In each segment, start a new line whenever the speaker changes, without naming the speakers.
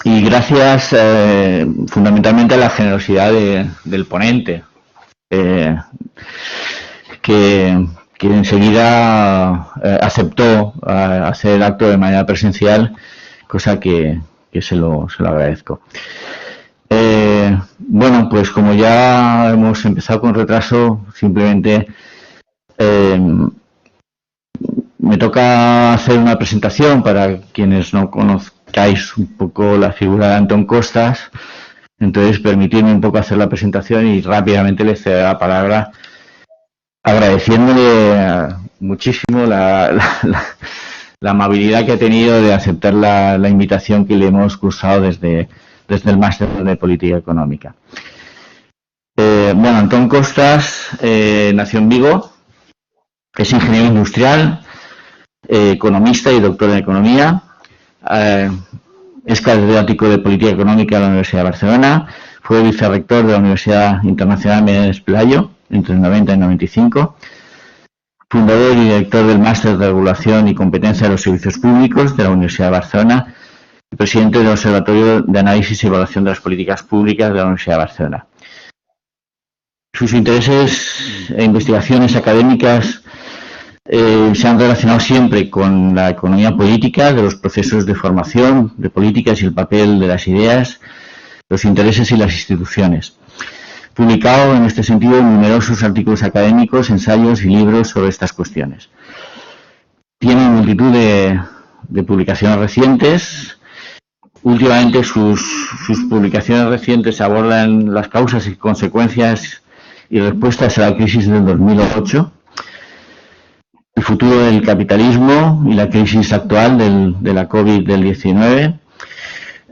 y gracias fundamentalmente a la generosidad del ponente, que enseguida aceptó hacer el acto de manera presencial, cosa que se lo agradezco. Bueno, pues como ya hemos empezado con retraso, simplemente me toca hacer una presentación para quienes no conozcáis un poco la figura de Antón Costas. Entonces, permitidme un poco hacer la presentación y rápidamente le cedo la palabra, agradeciéndole muchísimo la amabilidad que ha tenido de aceptar la invitación que le hemos cursado desde el Máster de Política Económica. Bueno, Antón Costas nació en Vigo, es ingeniero industrial, economista y doctor en Economía, es catedrático de Política Económica de la Universidad de Barcelona, fue vicerrector de la Universidad Internacional Menéndez Pelayo entre el 90 y el 95, fundador y director del Máster de Regulación y Competencia de los Servicios Públicos de la Universidad de Barcelona y presidente del Observatorio de Análisis y Evaluación de las Políticas Públicas de la Universidad de Barcelona. Sus intereses e investigaciones académicas se han relacionado siempre con la economía política, de los procesos de formación de políticas y el papel de las ideas, los intereses y las instituciones. Publicado en este sentido numerosos artículos académicos, ensayos y libros sobre estas cuestiones. Tiene multitud de publicaciones recientes. Últimamente sus publicaciones recientes abordan las causas y consecuencias y respuestas a la crisis del 2008, el futuro del capitalismo y la crisis actual de la COVID-19.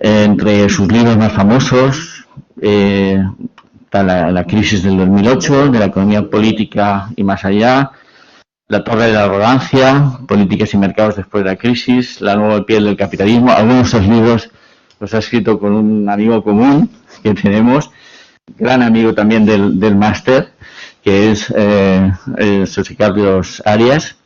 Entre sus libros más famosos está la crisis del 2008, de la economía política y más allá, La torre de la arrogancia, políticas y mercados después de la crisis, La nueva piel del capitalismo. Algunos de esos libros los ha escrito con un amigo común que tenemos, gran amigo también del máster, que es José Carlos Arias.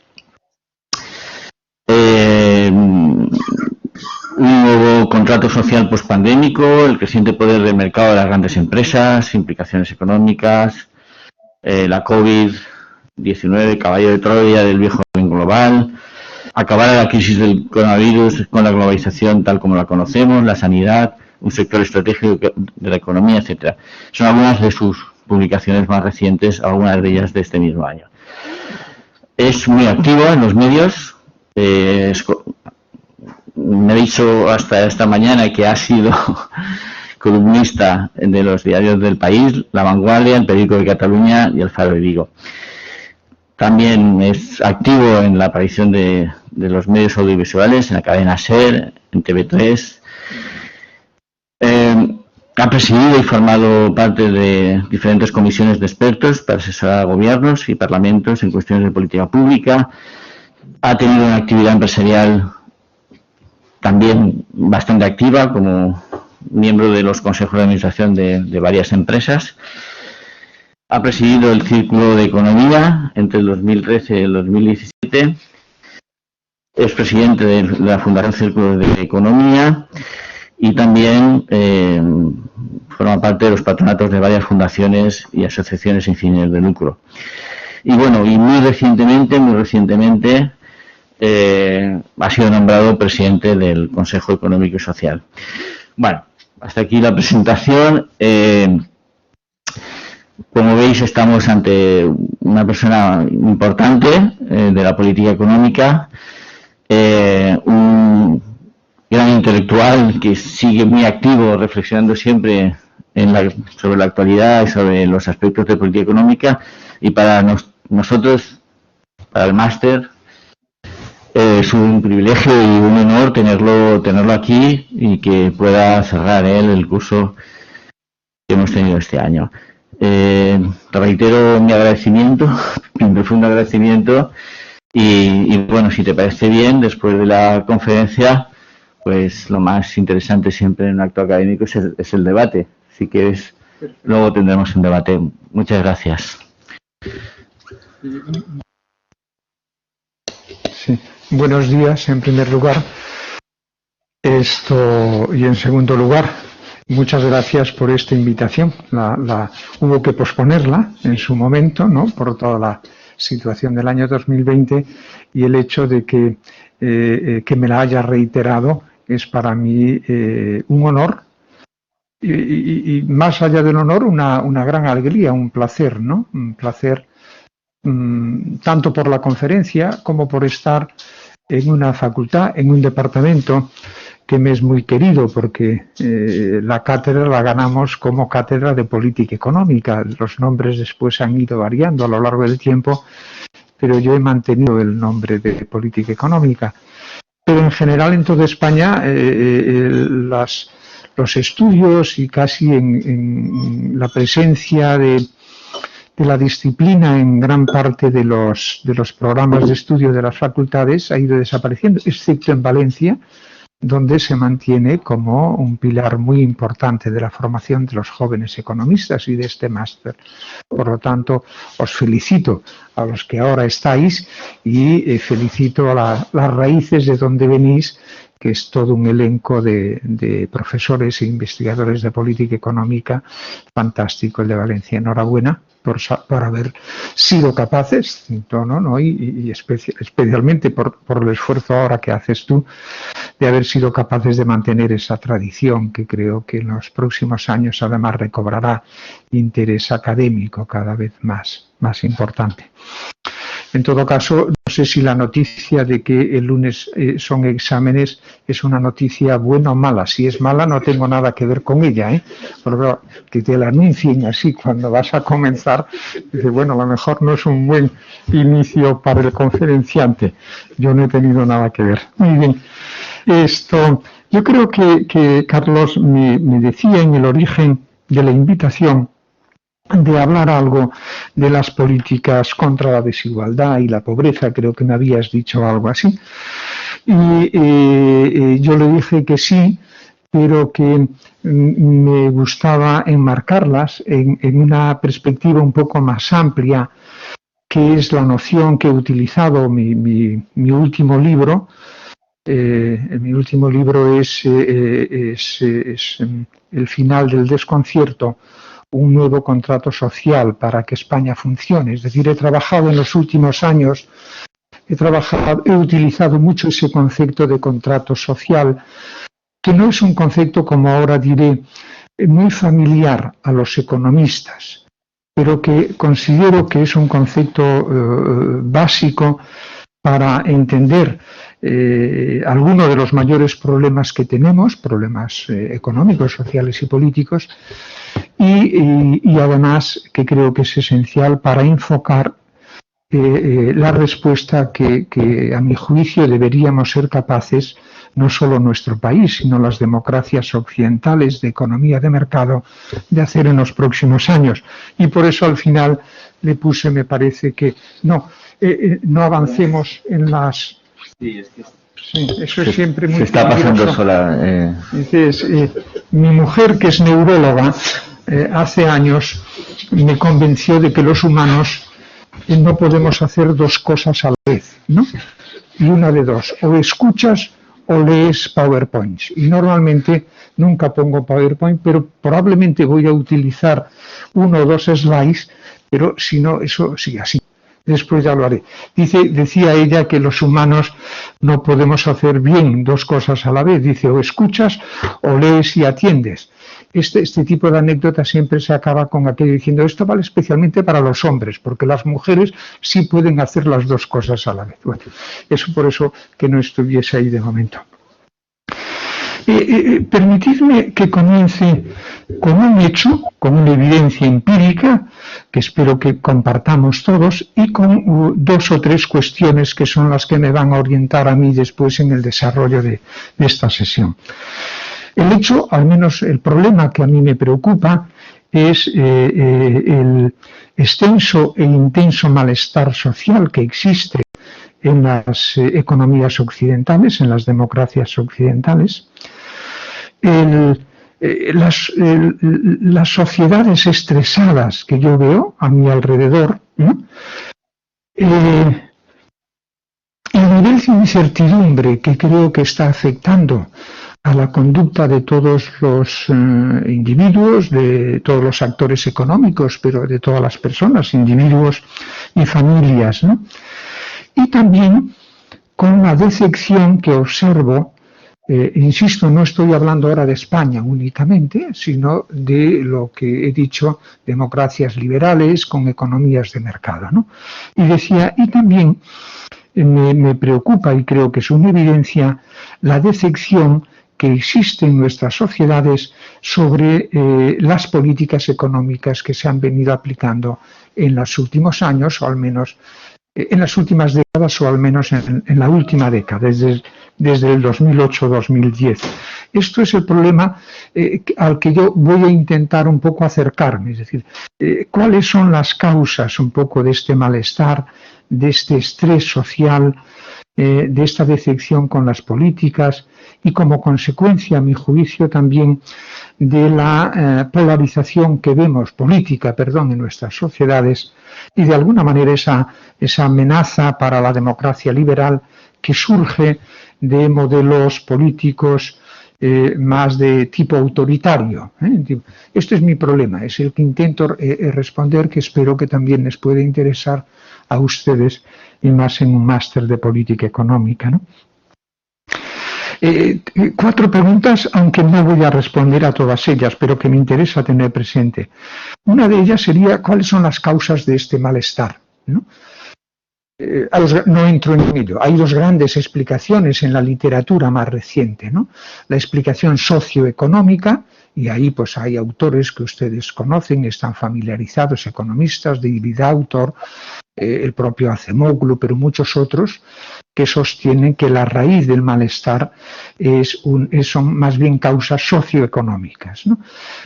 Un nuevo contrato social pospandémico, el creciente poder del mercado de las grandes empresas, implicaciones económicas, la COVID-19, caballo de Troya del viejo orden global, acabar la crisis del coronavirus con la globalización tal como la conocemos, la sanidad, un sector estratégico de la economía, etcétera. Son algunas de sus publicaciones más recientes, algunas de ellas de este mismo año. Es muy activo en los medios. Me ha dicho hasta esta mañana que ha sido columnista de los diarios del País, La Vanguardia, El Periódico de Cataluña y El Faro de Vigo. También es activo en la aparición de los medios audiovisuales, en la cadena SER, en TV3. Ha presidido y formado parte de diferentes comisiones de expertos para asesorar a gobiernos y parlamentos en cuestiones de política pública. Ha tenido una actividad empresarial también bastante activa como miembro de los consejos de administración de varias empresas. Ha presidido el Círculo de Economía entre el 2013 y el 2017. Es presidente de la Fundación Círculo de Economía y también forma parte de los patronatos de varias fundaciones y asociaciones sin fines de lucro. Y bueno, y muy recientemente ha sido nombrado presidente del Consejo Económico y Social. Bueno, hasta aquí la presentación. Como veis, estamos ante una persona importante de la política económica, un gran intelectual que sigue muy activo, reflexionando siempre sobre la actualidad y sobre los aspectos de política económica, y para nosotros, para el máster, es un privilegio y un honor tenerlo aquí y que pueda cerrar él el curso que hemos tenido este año. Reitero mi agradecimiento, mi profundo agradecimiento, y bueno, si te parece bien, después de la conferencia, pues lo más interesante siempre en un acto académico es el debate. Si quieres, luego tendremos un debate. Muchas gracias.
Sí. Buenos días, en primer lugar. Y en segundo lugar, muchas gracias por esta invitación. Hubo que posponerla en su momento, ¿no?, por toda la situación del año 2020, y el hecho de que me la haya reiterado es para mí un honor y más allá del honor una gran alegría, un placer, ¿no? Un placer tanto por la conferencia como por estar en una facultad, en un departamento que me es muy querido, porque la cátedra la ganamos como cátedra de política económica. Los nombres después han ido variando a lo largo del tiempo, pero yo he mantenido el nombre de política económica. Pero en general en toda España los estudios y casi en la presencia de la disciplina en gran parte de los programas de estudio de las facultades ha ido desapareciendo, excepto en Valencia, donde se mantiene como un pilar muy importante de la formación de los jóvenes economistas y de este máster. Por lo tanto, os felicito a los que ahora estáis y felicito a las raíces de donde venís, que es todo un elenco de profesores e investigadores de política económica fantástico, el de Valencia. Enhorabuena por haber sido capaces, ¿no? y especialmente por el esfuerzo ahora que haces tú, de haber sido capaces de mantener esa tradición que creo que en los próximos años además recobrará interés académico cada vez más importante. En todo caso, no sé si la noticia de que el lunes son exámenes es una noticia buena o mala. Si es mala, no tengo nada que ver con ella, ¿eh? Pero que te la anuncien así cuando vas a comenzar, dice, bueno, a lo mejor no es un buen inicio para el conferenciante. Yo no he tenido nada que ver. Muy bien. Yo creo que Carlos me decía en el origen de la invitación de hablar algo de las políticas contra la desigualdad y la pobreza, creo que me habías dicho algo así, y yo le dije que sí, pero que me gustaba enmarcarlas en una perspectiva un poco más amplia, que es la noción que he utilizado mi último libro. Mi último libro es El final del desconcierto, un nuevo contrato social para que España funcione. Es decir, he trabajado en los últimos años, he utilizado mucho ese concepto de contrato social, que no es un concepto, como ahora diré, muy familiar a los economistas, pero que considero que es un concepto básico para entender algunos de los mayores problemas que tenemos, problemas económicos, sociales y políticos, y además que creo que es esencial para enfocar la respuesta que a mi juicio deberíamos ser capaces, no solo nuestro país, sino las democracias occidentales de economía de mercado, de hacer en los próximos años. Y por eso al final le puse, me parece que no avancemos en las... Sí, eso es siempre muy...
Se está pasando sola.
Dices, mi mujer, que es neuróloga, hace años me convenció de que los humanos no podemos hacer dos cosas a la vez, ¿no? Y una de dos, o escuchas o lees PowerPoints. Y normalmente nunca pongo PowerPoint, pero probablemente voy a utilizar uno o dos slides, pero si no, eso sí, así. Después ya lo haré. Decía ella que los humanos no podemos hacer bien dos cosas a la vez. Dice, o escuchas o lees y atiendes. Este tipo de anécdota siempre se acaba con aquello diciendo, esto vale especialmente para los hombres, porque las mujeres sí pueden hacer las dos cosas a la vez. Bueno, eso por eso que no estuviese ahí de momento. Permitidme que comience con un hecho, con una evidencia empírica, que espero que compartamos todos, y con dos o tres cuestiones que son las que me van a orientar a mí después en el desarrollo de esta sesión. El hecho, al menos el problema que a mí me preocupa, es el extenso e intenso malestar social que existe en las economías occidentales, en las democracias occidentales. Las sociedades estresadas que yo veo a mi alrededor, ¿no? El nivel de incertidumbre que creo que está afectando a la conducta de todos los individuos, de todos los actores económicos, pero de todas las personas, individuos y familias, ¿no? Y también con la decepción que observo, insisto, no estoy hablando ahora de España únicamente, sino de lo que he dicho, democracias liberales con economías de mercado, ¿no? Y decía, y también me preocupa, y creo que es una evidencia, la decepción que existe en nuestras sociedades sobre las políticas económicas que se han venido aplicando en los últimos años, o al menos en las últimas décadas, o al menos en la última década, desde el 2008-2010. Esto es el problema al que yo voy a intentar un poco acercarme, es decir, cuáles son las causas un poco de este malestar, de este estrés social, de esta decepción con las políticas y como consecuencia, a mi juicio, también de la polarización que vemos, política, perdón, en nuestras sociedades y de alguna manera esa amenaza para la democracia liberal que surge de modelos políticos más de tipo autoritario. Este es mi problema, es el que intento responder, que espero que también les pueda interesar a ustedes y más en un máster de política económica, ¿no? 4 preguntas, aunque no voy a responder a todas ellas, pero que me interesa tener presente. Una de ellas sería cuáles son las causas de este malestar, ¿no? No entro en ello. Hay 2 grandes explicaciones en la literatura más reciente, ¿no? La explicación socioeconómica, y ahí pues hay autores que ustedes conocen, están familiarizados, economistas, David Autor, el propio Acemoglu, pero muchos otros, que sostienen que la raíz del malestar son más bien causas socioeconómicas, ¿no?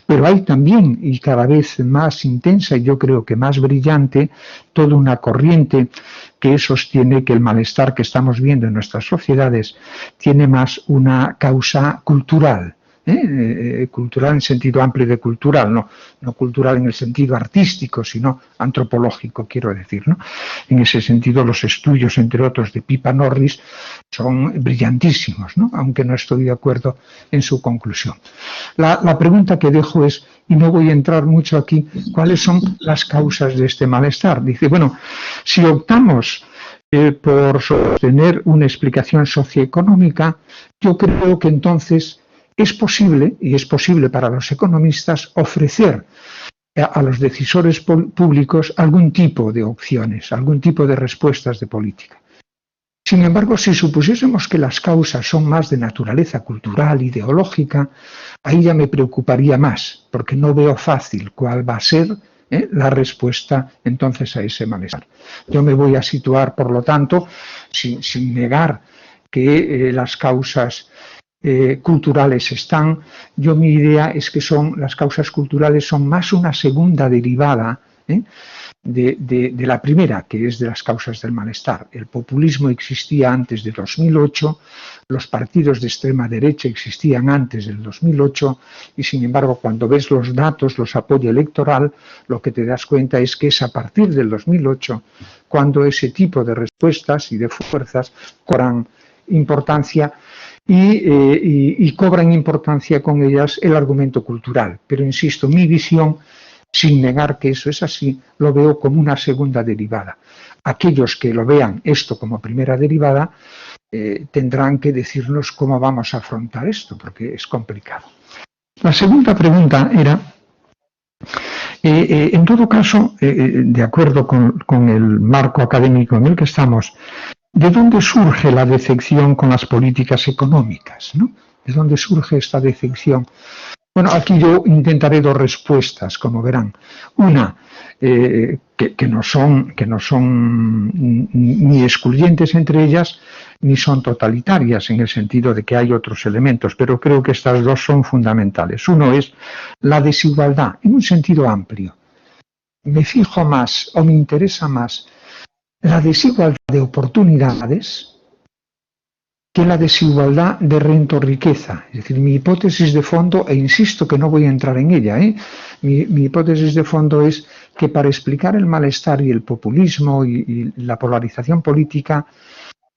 Pero hay también, y cada vez más intensa y yo creo que más brillante, toda una corriente que sostiene que el malestar que estamos viendo en nuestras sociedades tiene más una causa cultural. Cultural en sentido amplio de cultural, no cultural en el sentido artístico, sino antropológico, quiero decir, ¿no? En ese sentido, los estudios, entre otros, de Pippa Norris son brillantísimos, ¿no? Aunque no estoy de acuerdo en su conclusión. La pregunta que dejo es, y no voy a entrar mucho aquí, ¿cuáles son las causas de este malestar? Dice, bueno, si optamos por sostener una explicación socioeconómica, yo creo que entonces es posible, y es posible para los economistas, ofrecer a los decisores públicos algún tipo de opciones, algún tipo de respuestas de política. Sin embargo, si supusiésemos que las causas son más de naturaleza cultural, ideológica, ahí ya me preocuparía más, porque no veo fácil cuál va a ser la respuesta entonces a ese malestar. Yo me voy a situar, por lo tanto, sin negar que las causas culturales están. Mi idea es que las causas culturales son más una segunda derivada de la primera, que es de las causas del malestar. El populismo existía antes de 2008, los partidos de extrema derecha existían antes del 2008 y sin embargo cuando ves los datos, los apoyo electoral, lo que te das cuenta es que es a partir del 2008 cuando ese tipo de respuestas y de fuerzas cobran importancia y cobran importancia con ellas el argumento cultural. Pero insisto, mi visión, sin negar que eso es así, lo veo como una segunda derivada. Aquellos que lo vean esto como primera derivada tendrán que decirnos cómo vamos a afrontar esto, porque es complicado. La segunda pregunta era, en todo caso, de acuerdo con el marco académico en el que estamos, ¿de dónde surge la decepción con las políticas económicas, ¿no? ¿De dónde surge esta decepción? Bueno, aquí yo intentaré 2 respuestas, como verán. Una, que no son ni excluyentes entre ellas, ni son totalitarias, en el sentido de que hay otros elementos, pero creo que estas 2 son fundamentales. Uno es la desigualdad, en un sentido amplio. Me fijo más, o me interesa más, la desigualdad de oportunidades que la desigualdad de renta o riqueza. Es decir, mi hipótesis de fondo, e insisto que no voy a entrar en ella, mi hipótesis de fondo es que para explicar el malestar y el populismo y la polarización política,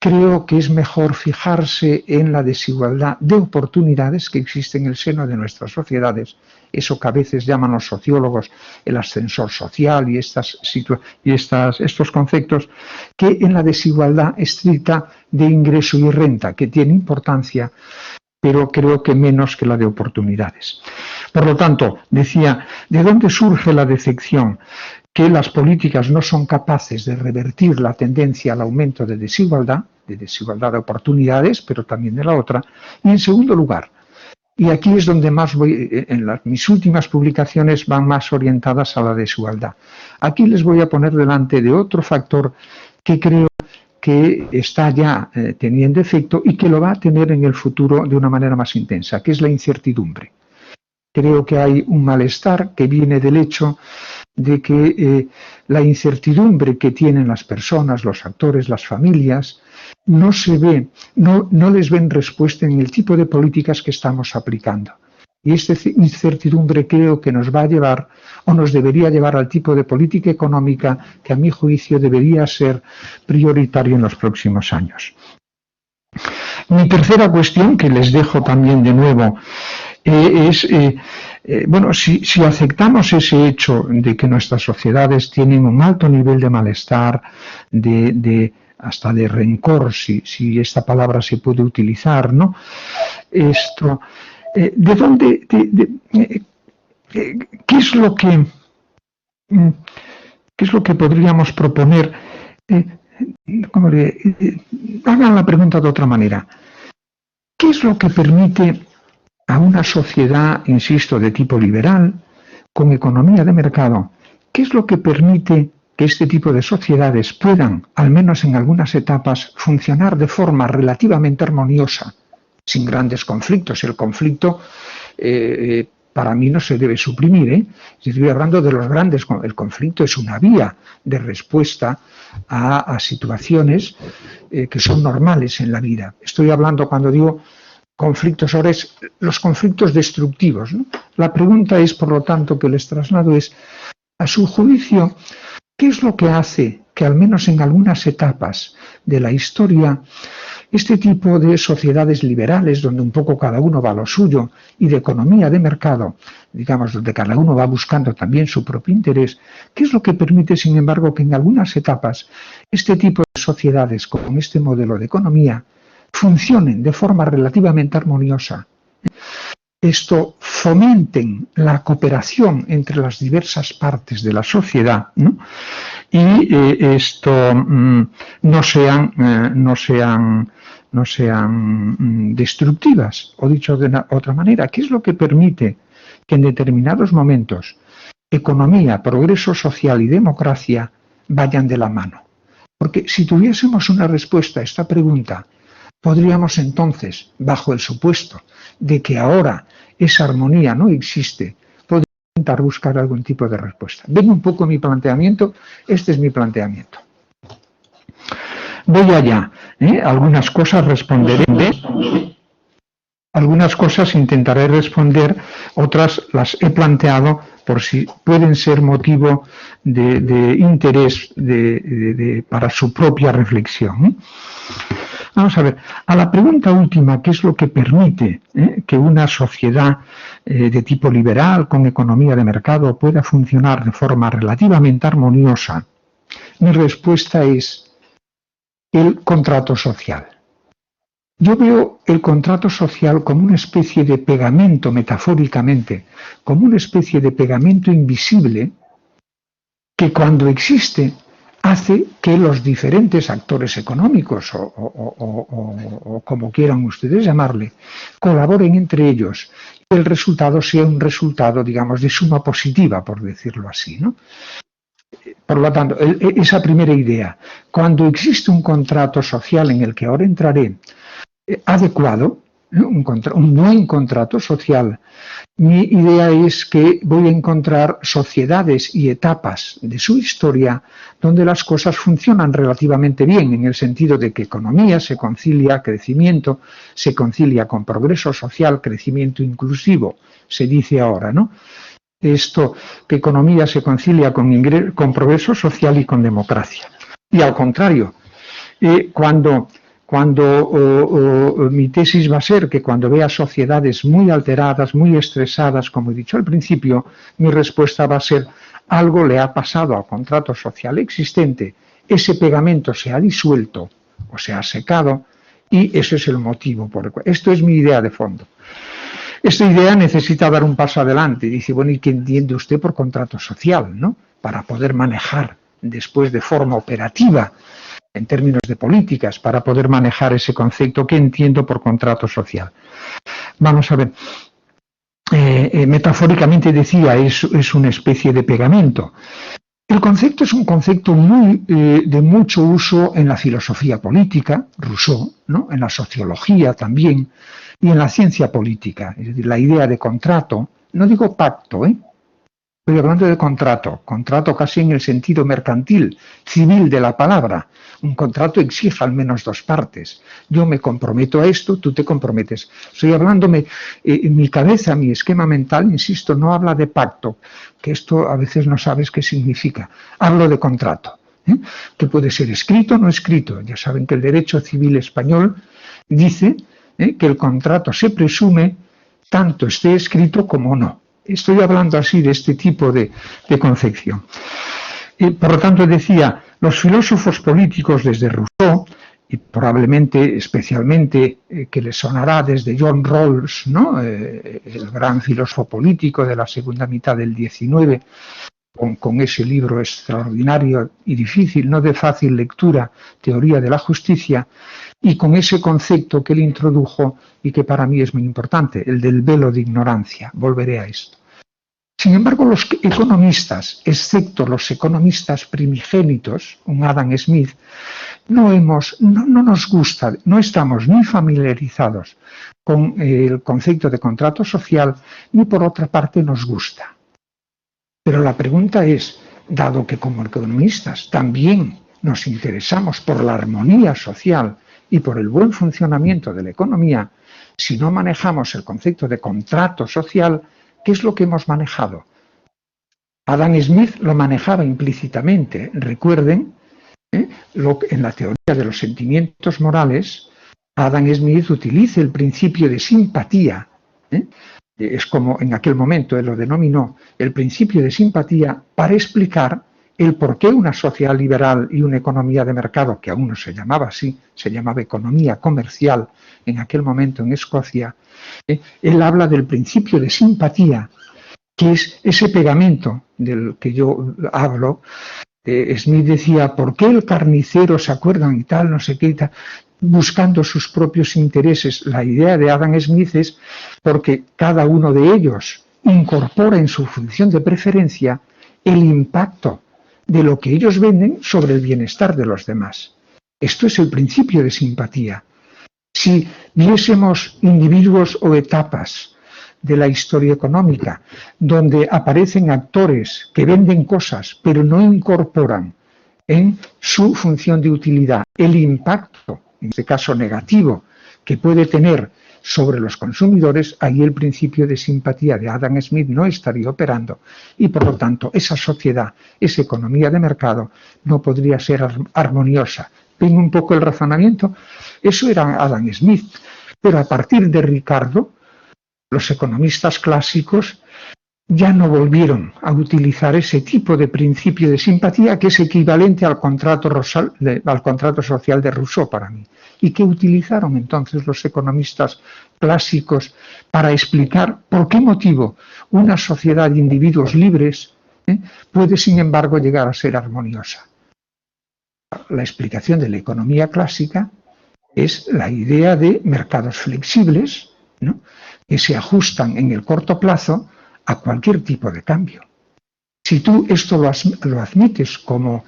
creo que es mejor fijarse en la desigualdad de oportunidades que existe en el seno de nuestras sociedades, eso que a veces llaman los sociólogos el ascensor social y estos conceptos, que en la desigualdad estricta de ingreso y renta, que tiene importancia, pero creo que menos que la de oportunidades. Por lo tanto, decía, ¿de dónde surge la decepción? Que las políticas no son capaces de revertir la tendencia al aumento de desigualdad de oportunidades, pero también de la otra. Y en segundo lugar, y aquí es donde más voy, mis últimas publicaciones van más orientadas a la desigualdad. Aquí les voy a poner delante de otro factor que creo que está ya teniendo efecto y que lo va a tener en el futuro de una manera más intensa, que es la incertidumbre. Creo que hay un malestar que viene del hecho de que la incertidumbre que tienen las personas, los actores, las familias, no les ven respuesta en el tipo de políticas que estamos aplicando. Y esta incertidumbre creo que nos va a llevar, o nos debería llevar al tipo de política económica que a mi juicio debería ser prioritario en los próximos años. Mi tercera cuestión, que les dejo también de nuevo, es, bueno, si aceptamos ese hecho de que nuestras sociedades tienen un alto nivel de malestar, hasta de rencor, si esta palabra se puede utilizar, ¿no? Esto, ¿de dónde, qué es lo que podríamos proponer? Hagan la pregunta de otra manera. ¿Qué es lo que permite a una sociedad, insisto, de tipo liberal, con economía de mercado, qué es lo que permite que este tipo de sociedades puedan, al menos en algunas etapas, funcionar de forma relativamente armoniosa, sin grandes conflictos? El conflicto, para mí, no se debe suprimir, Estoy hablando de los grandes. El conflicto es una vía de respuesta a situaciones que son normales en la vida. Estoy hablando, cuando digo conflictos, ahora es los conflictos destructivos, ¿no? La pregunta es, por lo tanto, que les traslado es, a su juicio, ¿qué es lo que hace que, al menos en algunas etapas de la historia, este tipo de sociedades liberales, donde un poco cada uno va a lo suyo, y de economía de mercado, digamos, donde cada uno va buscando también su propio interés, qué es lo que permite, sin embargo, que en algunas etapas este tipo de sociedades con este modelo de economía funcionen de forma relativamente armoniosa? Esto fomenten la cooperación entre las diversas partes de la sociedad, ¿no? Y esto no sean destructivas. O dicho de otra manera, ¿qué es lo que permite que en determinados momentos economía, progreso social y democracia vayan de la mano? Porque si tuviésemos una respuesta a esta pregunta, podríamos entonces, bajo el supuesto de que ahora esa armonía no existe, podríamos intentar buscar algún tipo de respuesta. Ven un poco mi planteamiento, este es mi planteamiento. Voy allá, algunas cosas responderé, algunas cosas intentaré responder, otras las he planteado por si pueden ser motivo de interés para su propia reflexión. Vamos a ver, a la pregunta última, ¿qué es lo que permite que una sociedad de tipo liberal, con economía de mercado, pueda funcionar de forma relativamente armoniosa? Mi respuesta es el contrato social. Yo veo el contrato social como una especie de pegamento, metafóricamente, como una especie de pegamento invisible que, cuando existe, hace que los diferentes actores económicos, o como quieran ustedes llamarle, colaboren entre ellos y el resultado sea un resultado, digamos, de suma positiva, por decirlo así, ¿no? Por lo tanto, esa primera idea, cuando existe un contrato social en el que ahora entraré, adecuado, un buen contrato social, mi idea es que voy a encontrar sociedades y etapas de su historia donde las cosas funcionan relativamente bien, en el sentido de que economía se concilia, crecimiento se concilia con progreso social, crecimiento inclusivo, se dice ahora, ¿no? Esto, que economía se concilia con progreso social y con democracia. Y al contrario, cuando Mi tesis va a ser que cuando vea sociedades muy alteradas, muy estresadas, como he dicho al principio, mi respuesta va a ser: algo le ha pasado al contrato social existente, ese pegamento se ha disuelto o se ha secado, y ese es el motivo por el cual. Esto es mi idea de fondo. Esta idea necesita dar un paso adelante. Dice, bueno, ¿y qué entiende usted por contrato social, ¿no? Para poder manejar después de forma operativa, en términos de políticas, para poder manejar ese concepto, ¿qué entiendo por contrato social? Vamos a ver. Metafóricamente decía, es una especie de pegamento. El concepto es un concepto de mucho uso en la filosofía política, Rousseau, ¿no? En la sociología también, y en la ciencia política. Es decir, la idea de contrato, no digo pacto, estoy hablando de contrato casi en el sentido mercantil, civil de la palabra. Un contrato exige al menos dos partes. Yo me comprometo a esto, tú te comprometes. Estoy hablándome, en mi cabeza, mi esquema mental, insisto, no habla de pacto, que esto a veces no sabes qué significa. Hablo de contrato, que puede ser escrito o no escrito. Ya saben que el derecho civil español dice que el contrato se presume tanto esté escrito como no. Estoy hablando así de este tipo de concepción. Por lo tanto, decía, los filósofos políticos desde Rousseau, y probablemente, especialmente, que les sonará desde John Rawls, ¿no? El gran filósofo político de la segunda mitad del XIX, con ese libro extraordinario y difícil, no de fácil lectura, Teoría de la Justicia, y con ese concepto que él introdujo y que para mí es muy importante, el del velo de ignorancia. Volveré a esto. Sin embargo, los economistas, excepto los economistas primigénitos, un Adam Smith, no nos gusta, no estamos ni familiarizados con el concepto de contrato social, ni por otra parte nos gusta. Pero la pregunta es, dado que como economistas también nos interesamos por la armonía social y por el buen funcionamiento de la economía, si no manejamos el concepto de contrato social, ¿qué es lo que hemos manejado? Adam Smith lo manejaba implícitamente. Recuerden, en la teoría de los sentimientos morales, Adam Smith utiliza el principio de simpatía. Es como en aquel momento él lo denominó el principio de simpatía para explicar el por qué una sociedad liberal y una economía de mercado, que aún no se llamaba así, se llamaba economía comercial en aquel momento en Escocia, él habla del principio de simpatía, que es ese pegamento del que yo hablo. Smith decía, ¿por qué el carnicero se acuerdan y tal, no sé qué y tal, buscando sus propios intereses? La idea de Adam Smith es porque cada uno de ellos incorpora en su función de preferencia el impacto de lo que ellos venden sobre el bienestar de los demás. Esto es el principio de simpatía. Si viésemos individuos o etapas de la historia económica, donde aparecen actores que venden cosas, pero no incorporan en su función de utilidad el impacto, en este caso negativo, que puede tener sobre los consumidores, ahí el principio de simpatía de Adam Smith no estaría operando y, por lo tanto, esa sociedad, esa economía de mercado no podría ser armoniosa. ¿Ven un poco el razonamiento? Eso era Adam Smith, pero a partir de Ricardo, los economistas clásicos ya no volvieron a utilizar ese tipo de principio de simpatía que es equivalente al contrato social de Rousseau para mí. ¿Y qué utilizaron entonces los economistas clásicos para explicar por qué motivo una sociedad de individuos libres puede, sin embargo, llegar a ser armoniosa? La explicación de la economía clásica es la idea de mercados flexibles, ¿no?, que se ajustan en el corto plazo a cualquier tipo de cambio. Si tú esto lo admites como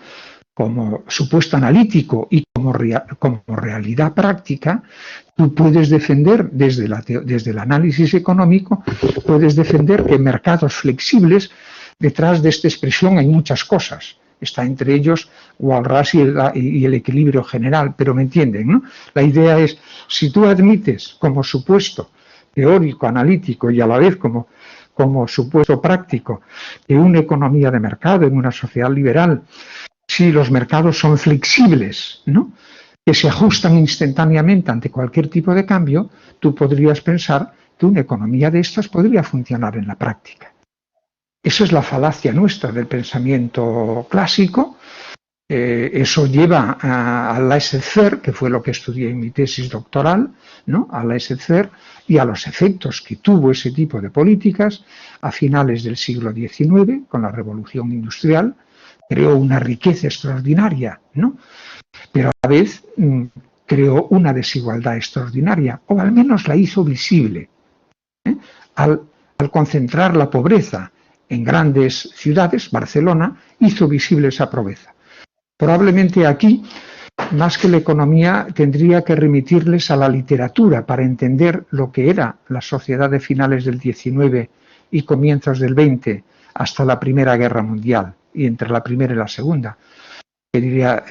supuesto analítico y como realidad práctica, tú puedes defender desde el análisis económico, puedes defender que en mercados flexibles, detrás de esta expresión hay muchas cosas. Está entre ellos Walras y el equilibrio general, pero me entienden, ¿no? La idea es, si tú admites como supuesto teórico, analítico y a la vez como supuesto práctico de una economía de mercado en una sociedad liberal, si los mercados son flexibles, ¿no?, que se ajustan instantáneamente ante cualquier tipo de cambio, tú podrías pensar que una economía de estas podría funcionar en la práctica. Esa es la falacia nuestra del pensamiento clásico. Eso lleva a laissez-faire, que fue lo que estudié en mi tesis doctoral, ¿no? A laissez-faire y a los efectos que tuvo ese tipo de políticas a finales del siglo XIX, con la Revolución Industrial. Creó una riqueza extraordinaria, ¿no? Pero a la vez creó una desigualdad extraordinaria, o al menos la hizo visible. Al concentrar la pobreza en grandes ciudades, Barcelona hizo visible esa pobreza. Probablemente aquí, más que la economía, tendría que remitirles a la literatura para entender lo que era la sociedad de finales del XIX y comienzos del XX hasta la Primera Guerra Mundial y entre la Primera y la Segunda. Que diría,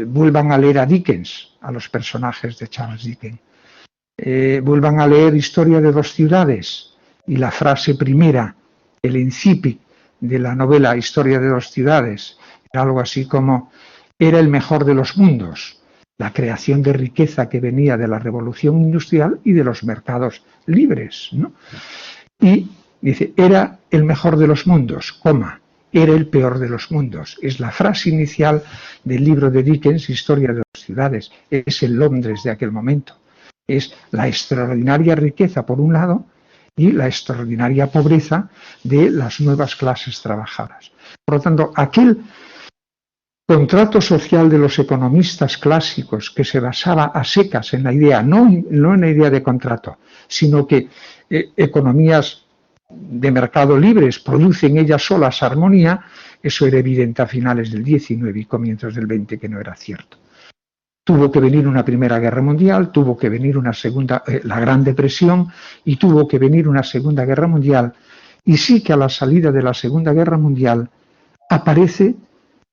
vuelvan a leer a Dickens, a los personajes de Charles Dickens. Vuelvan a leer Historia de dos ciudades y la frase primera, el incipit de la novela Historia de dos ciudades, era algo así como: era el mejor de los mundos, la creación de riqueza que venía de la revolución industrial y de los mercados libres, ¿no? Y dice, era el mejor de los mundos, coma, era el peor de los mundos. Es la frase inicial del libro de Dickens, Historia de dos ciudades. Es el Londres de aquel momento. Es la extraordinaria riqueza por un lado y la extraordinaria pobreza de las nuevas clases trabajadoras. Por lo tanto, aquel contrato social de los economistas clásicos que se basaba a secas en la idea, no en la idea de contrato, sino que economías de mercado libres producen ellas solas armonía, eso era evidente a finales del XIX y comienzos del XX que no era cierto. Tuvo que venir una Primera Guerra Mundial, tuvo que venir una segunda, la Gran Depresión, y tuvo que venir una Segunda Guerra Mundial, y sí que a la salida de la Segunda Guerra Mundial aparece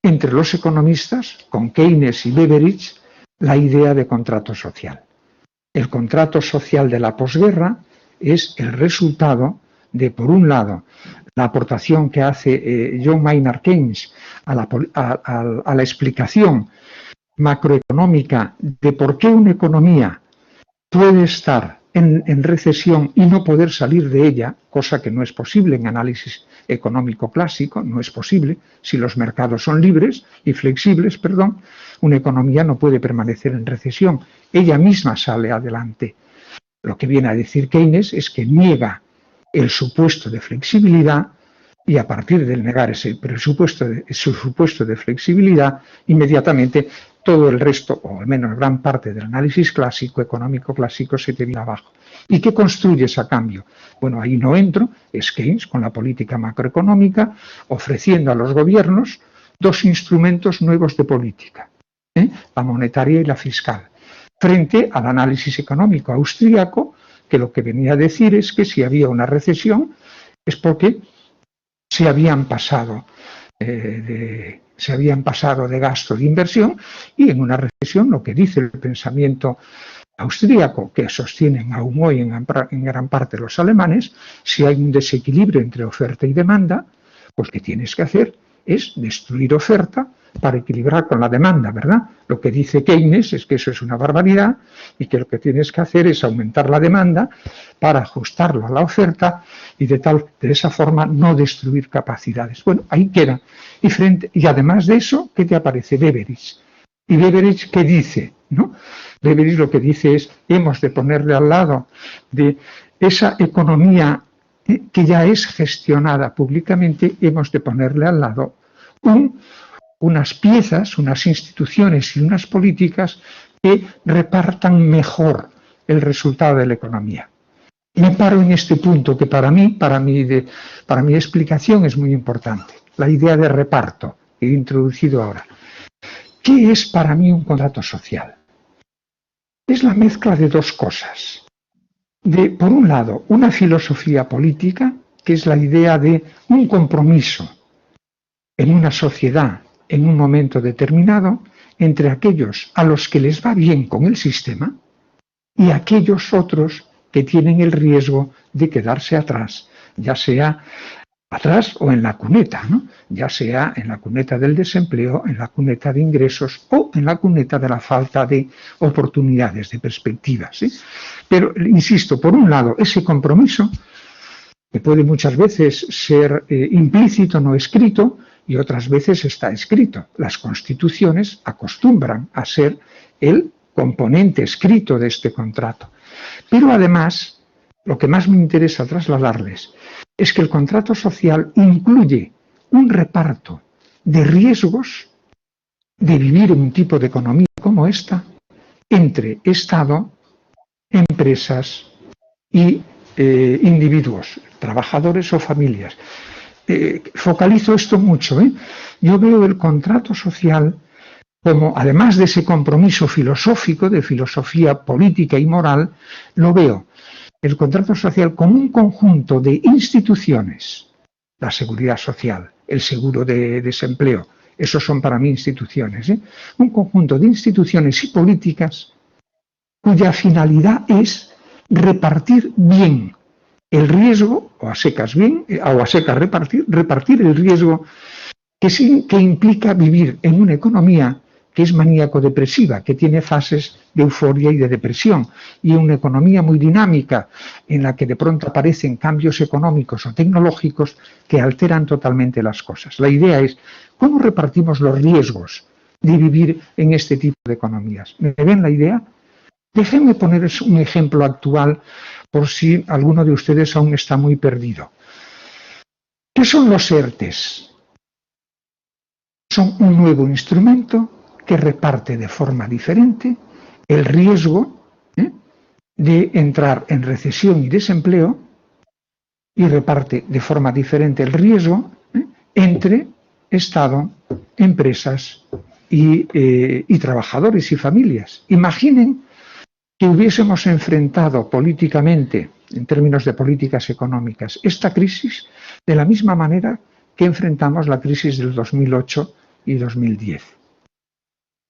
entre los economistas, con Keynes y Beveridge, la idea de contrato social. El contrato social de la posguerra es el resultado de, por un lado, la aportación que hace John Maynard Keynes a la explicación macroeconómica de por qué una economía puede estar en recesión y no poder salir de ella, cosa que no es posible en análisis económico clásico, no es posible. Si los mercados son libres y flexibles, una economía no puede permanecer en recesión, ella misma sale adelante. Lo que viene a decir Keynes es que niega el supuesto de flexibilidad y a partir de negar ese supuesto de flexibilidad, inmediatamente todo el resto, o al menos gran parte del análisis clásico, económico clásico, se te viene abajo. ¿Y qué construyes a cambio? Bueno, ahí no entro, es Keynes con la política macroeconómica, ofreciendo a los gobiernos dos instrumentos nuevos de política, la monetaria y la fiscal, frente al análisis económico austríaco, que lo que venía a decir es que si había una recesión es porque se habían pasado de gasto de inversión, y en una recesión lo que dice el pensamiento austríaco, que sostienen aún hoy en gran parte los alemanes, si hay un desequilibrio entre oferta y demanda, pues lo que tienes que hacer es destruir oferta para equilibrar con la demanda, ¿verdad? Lo que dice Keynes es que eso es una barbaridad y que lo que tienes que hacer es aumentar la demanda para ajustarlo a la oferta y de esa forma no destruir capacidades. Bueno, ahí queda. Y además de eso, ¿qué te aparece? Beveridge. ¿Y Beveridge qué dice? ¿No? Beveridge lo que dice es, hemos de ponerle al lado de esa economía que ya es gestionada públicamente, hemos de ponerle al lado unas piezas, unas instituciones y unas políticas que repartan mejor el resultado de la economía. Me paro en este punto que para mi explicación es muy importante, la idea de reparto que he introducido ahora. ¿Qué es para mí un contrato social? Es la mezcla de dos cosas. Por un lado, una filosofía política, que es la idea de un compromiso en una sociedad en un momento determinado entre aquellos a los que les va bien con el sistema y aquellos otros que tienen el riesgo de quedarse atrás, ya sea atrás o en la cuneta, ¿no? Ya sea en la cuneta del desempleo, en la cuneta de ingresos o en la cuneta de la falta de oportunidades, de perspectivas, ¿sí? Pero, insisto, por un lado, ese compromiso, que puede muchas veces ser implícito, no escrito, y otras veces está escrito. Las constituciones acostumbran a ser el componente escrito de este contrato. Pero además, lo que más me interesa trasladarles es que el contrato social incluye un reparto de riesgos de vivir en un tipo de economía como esta entre Estado, empresas y individuos, trabajadores o familias. Focalizo esto mucho. Yo veo el contrato social como, además de ese compromiso filosófico, de filosofía política y moral, lo veo el contrato social como un conjunto de instituciones, la seguridad social, el seguro de desempleo, esos son para mí instituciones, un conjunto de instituciones y políticas cuya finalidad es repartir bien el riesgo, o a secas bien, o a secas repartir el riesgo que implica vivir en una economía que es maníaco-depresiva, que tiene fases de euforia y de depresión, y una economía muy dinámica en la que de pronto aparecen cambios económicos o tecnológicos que alteran totalmente las cosas. La idea es, ¿cómo repartimos los riesgos de vivir en este tipo de economías? ¿Me ven la idea? Déjenme poneros un ejemplo actual por si alguno de ustedes aún está muy perdido. ¿Qué son los ERTES? Son un nuevo instrumento que reparte de forma diferente el riesgo de entrar en recesión y desempleo y reparte de forma diferente el riesgo entre Estado, empresas y trabajadores y familias. Imaginen que hubiésemos enfrentado políticamente, en términos de políticas económicas, esta crisis de la misma manera que enfrentamos la crisis del 2008 y 2010.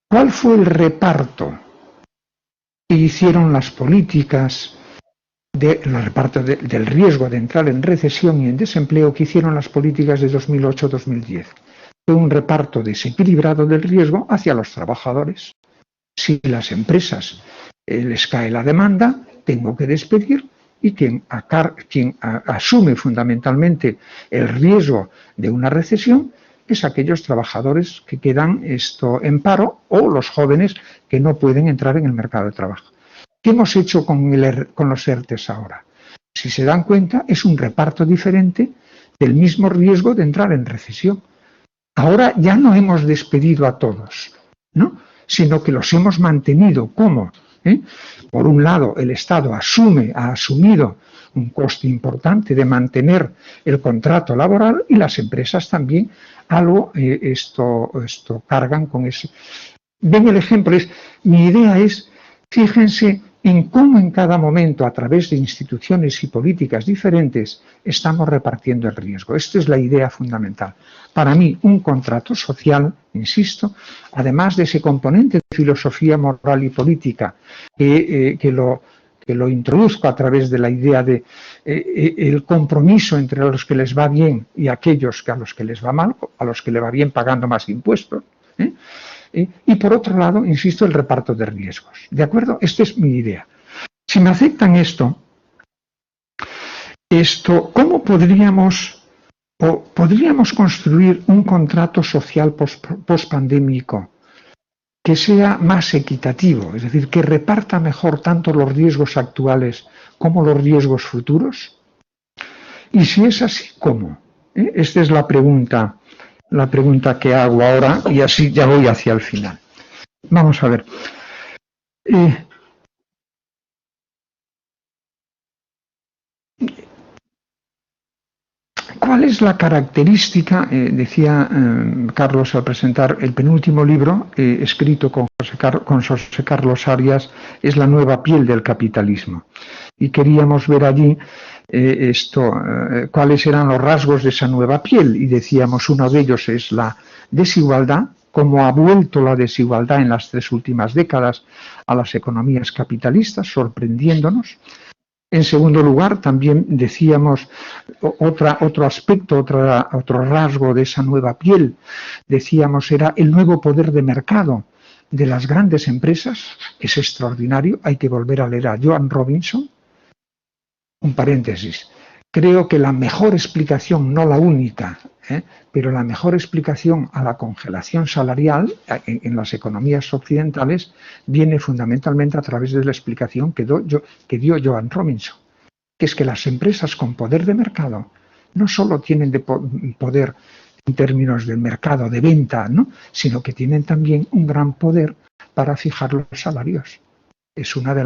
¿Cuál fue el reparto que hicieron las políticas, el reparto del riesgo de entrar en recesión y en desempleo que hicieron las políticas de 2008-2010? Fue un reparto desequilibrado del riesgo hacia los trabajadores. Si las empresas les cae la demanda, tengo que despedir, y quien asume fundamentalmente el riesgo de una recesión es aquellos trabajadores que quedan en paro o los jóvenes que no pueden entrar en el mercado de trabajo. ¿Qué hemos hecho con los ERTES ahora? Si se dan cuenta, es un reparto diferente del mismo riesgo de entrar en recesión. Ahora ya no hemos despedido a todos, ¿no? Sino que los hemos mantenido. ¿Cómo? Por un lado, el Estado ha asumido un coste importante de mantener el contrato laboral, y las empresas también algo esto cargan con eso. Ven el ejemplo, mi idea es, fíjense en cómo en cada momento, a través de instituciones y políticas diferentes, estamos repartiendo el riesgo. Esta es la idea fundamental. Para mí, un contrato social, insisto, además de ese componente de filosofía moral y política que lo introduzco a través de la idea de el compromiso entre los que les va bien y aquellos a los que les va mal, a los que le va bien pagando más impuestos. Y por otro lado, insisto, el reparto de riesgos. ¿De acuerdo? Esta es mi idea. Si me aceptan esto, ¿cómo podríamos construir un contrato social pospandémico que sea más equitativo? Es decir, que reparta mejor tanto los riesgos actuales como los riesgos futuros. Y si es así, ¿cómo? Esta es la pregunta que hago ahora, y así ya voy hacia el final. Vamos a ver. ¿Cuál es la característica? Decía Carlos al presentar el penúltimo libro, escrito con José Carlos Arias, es La nueva piel del capitalismo. Y queríamos ver allí cuáles eran los rasgos de esa nueva piel. Y decíamos, uno de ellos es la desigualdad, cómo ha vuelto la desigualdad en las 3 últimas décadas a las economías capitalistas, sorprendiéndonos. En segundo lugar, también decíamos otro aspecto, otro rasgo de esa nueva piel, decíamos, era el nuevo poder de mercado de las grandes empresas. Es extraordinario, hay que volver a leer a Joan Robinson. Un paréntesis. Creo que la mejor explicación, no la única, pero la mejor explicación a la congelación salarial en las economías occidentales viene fundamentalmente a través de la explicación que dio Joan Robinson, que es que las empresas con poder de mercado no solo tienen poder en términos del mercado de venta, ¿no?, sino que tienen también un gran poder para fijar los salarios. Es uno de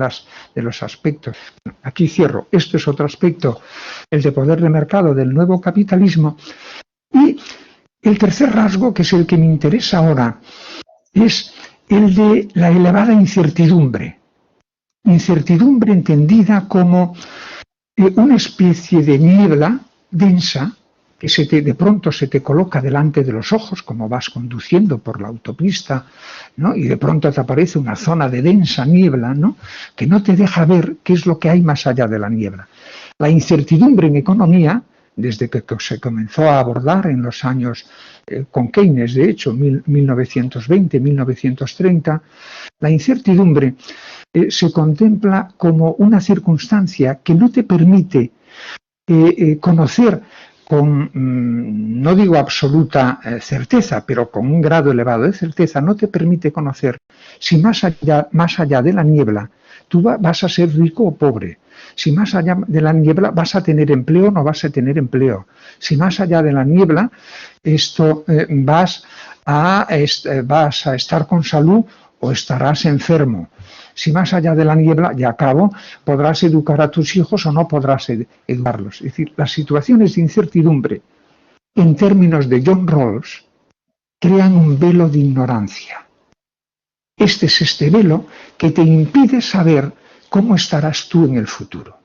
los aspectos. Aquí cierro. Esto es otro aspecto, el de poder de mercado del nuevo capitalismo. Y el tercer rasgo, que es el que me interesa ahora, es el de la elevada incertidumbre. Incertidumbre entendida como una especie de niebla densa que de pronto se te coloca delante de los ojos, como vas conduciendo por la autopista, ¿no?, y de pronto te aparece una zona de densa niebla, ¿no?, que no te deja ver qué es lo que hay más allá de la niebla. La incertidumbre en economía, desde que se comenzó a abordar en los años, con Keynes, de hecho, 1920, 1930, la incertidumbre se contempla como una circunstancia que no te permite conocer con, no digo absoluta certeza, pero con un grado elevado de certeza, no te permite conocer si más allá de la niebla tú vas a ser rico o pobre, si más allá de la niebla vas a tener empleo o no vas a tener empleo, si más allá de la niebla vas a estar con salud o estarás enfermo. Si más allá de la niebla, ya acabo, podrás educar a tus hijos o no podrás educarlos. Es decir, las situaciones de incertidumbre, en términos de John Rawls, crean un velo de ignorancia. Este es este velo que te impide saber cómo estarás tú en el futuro.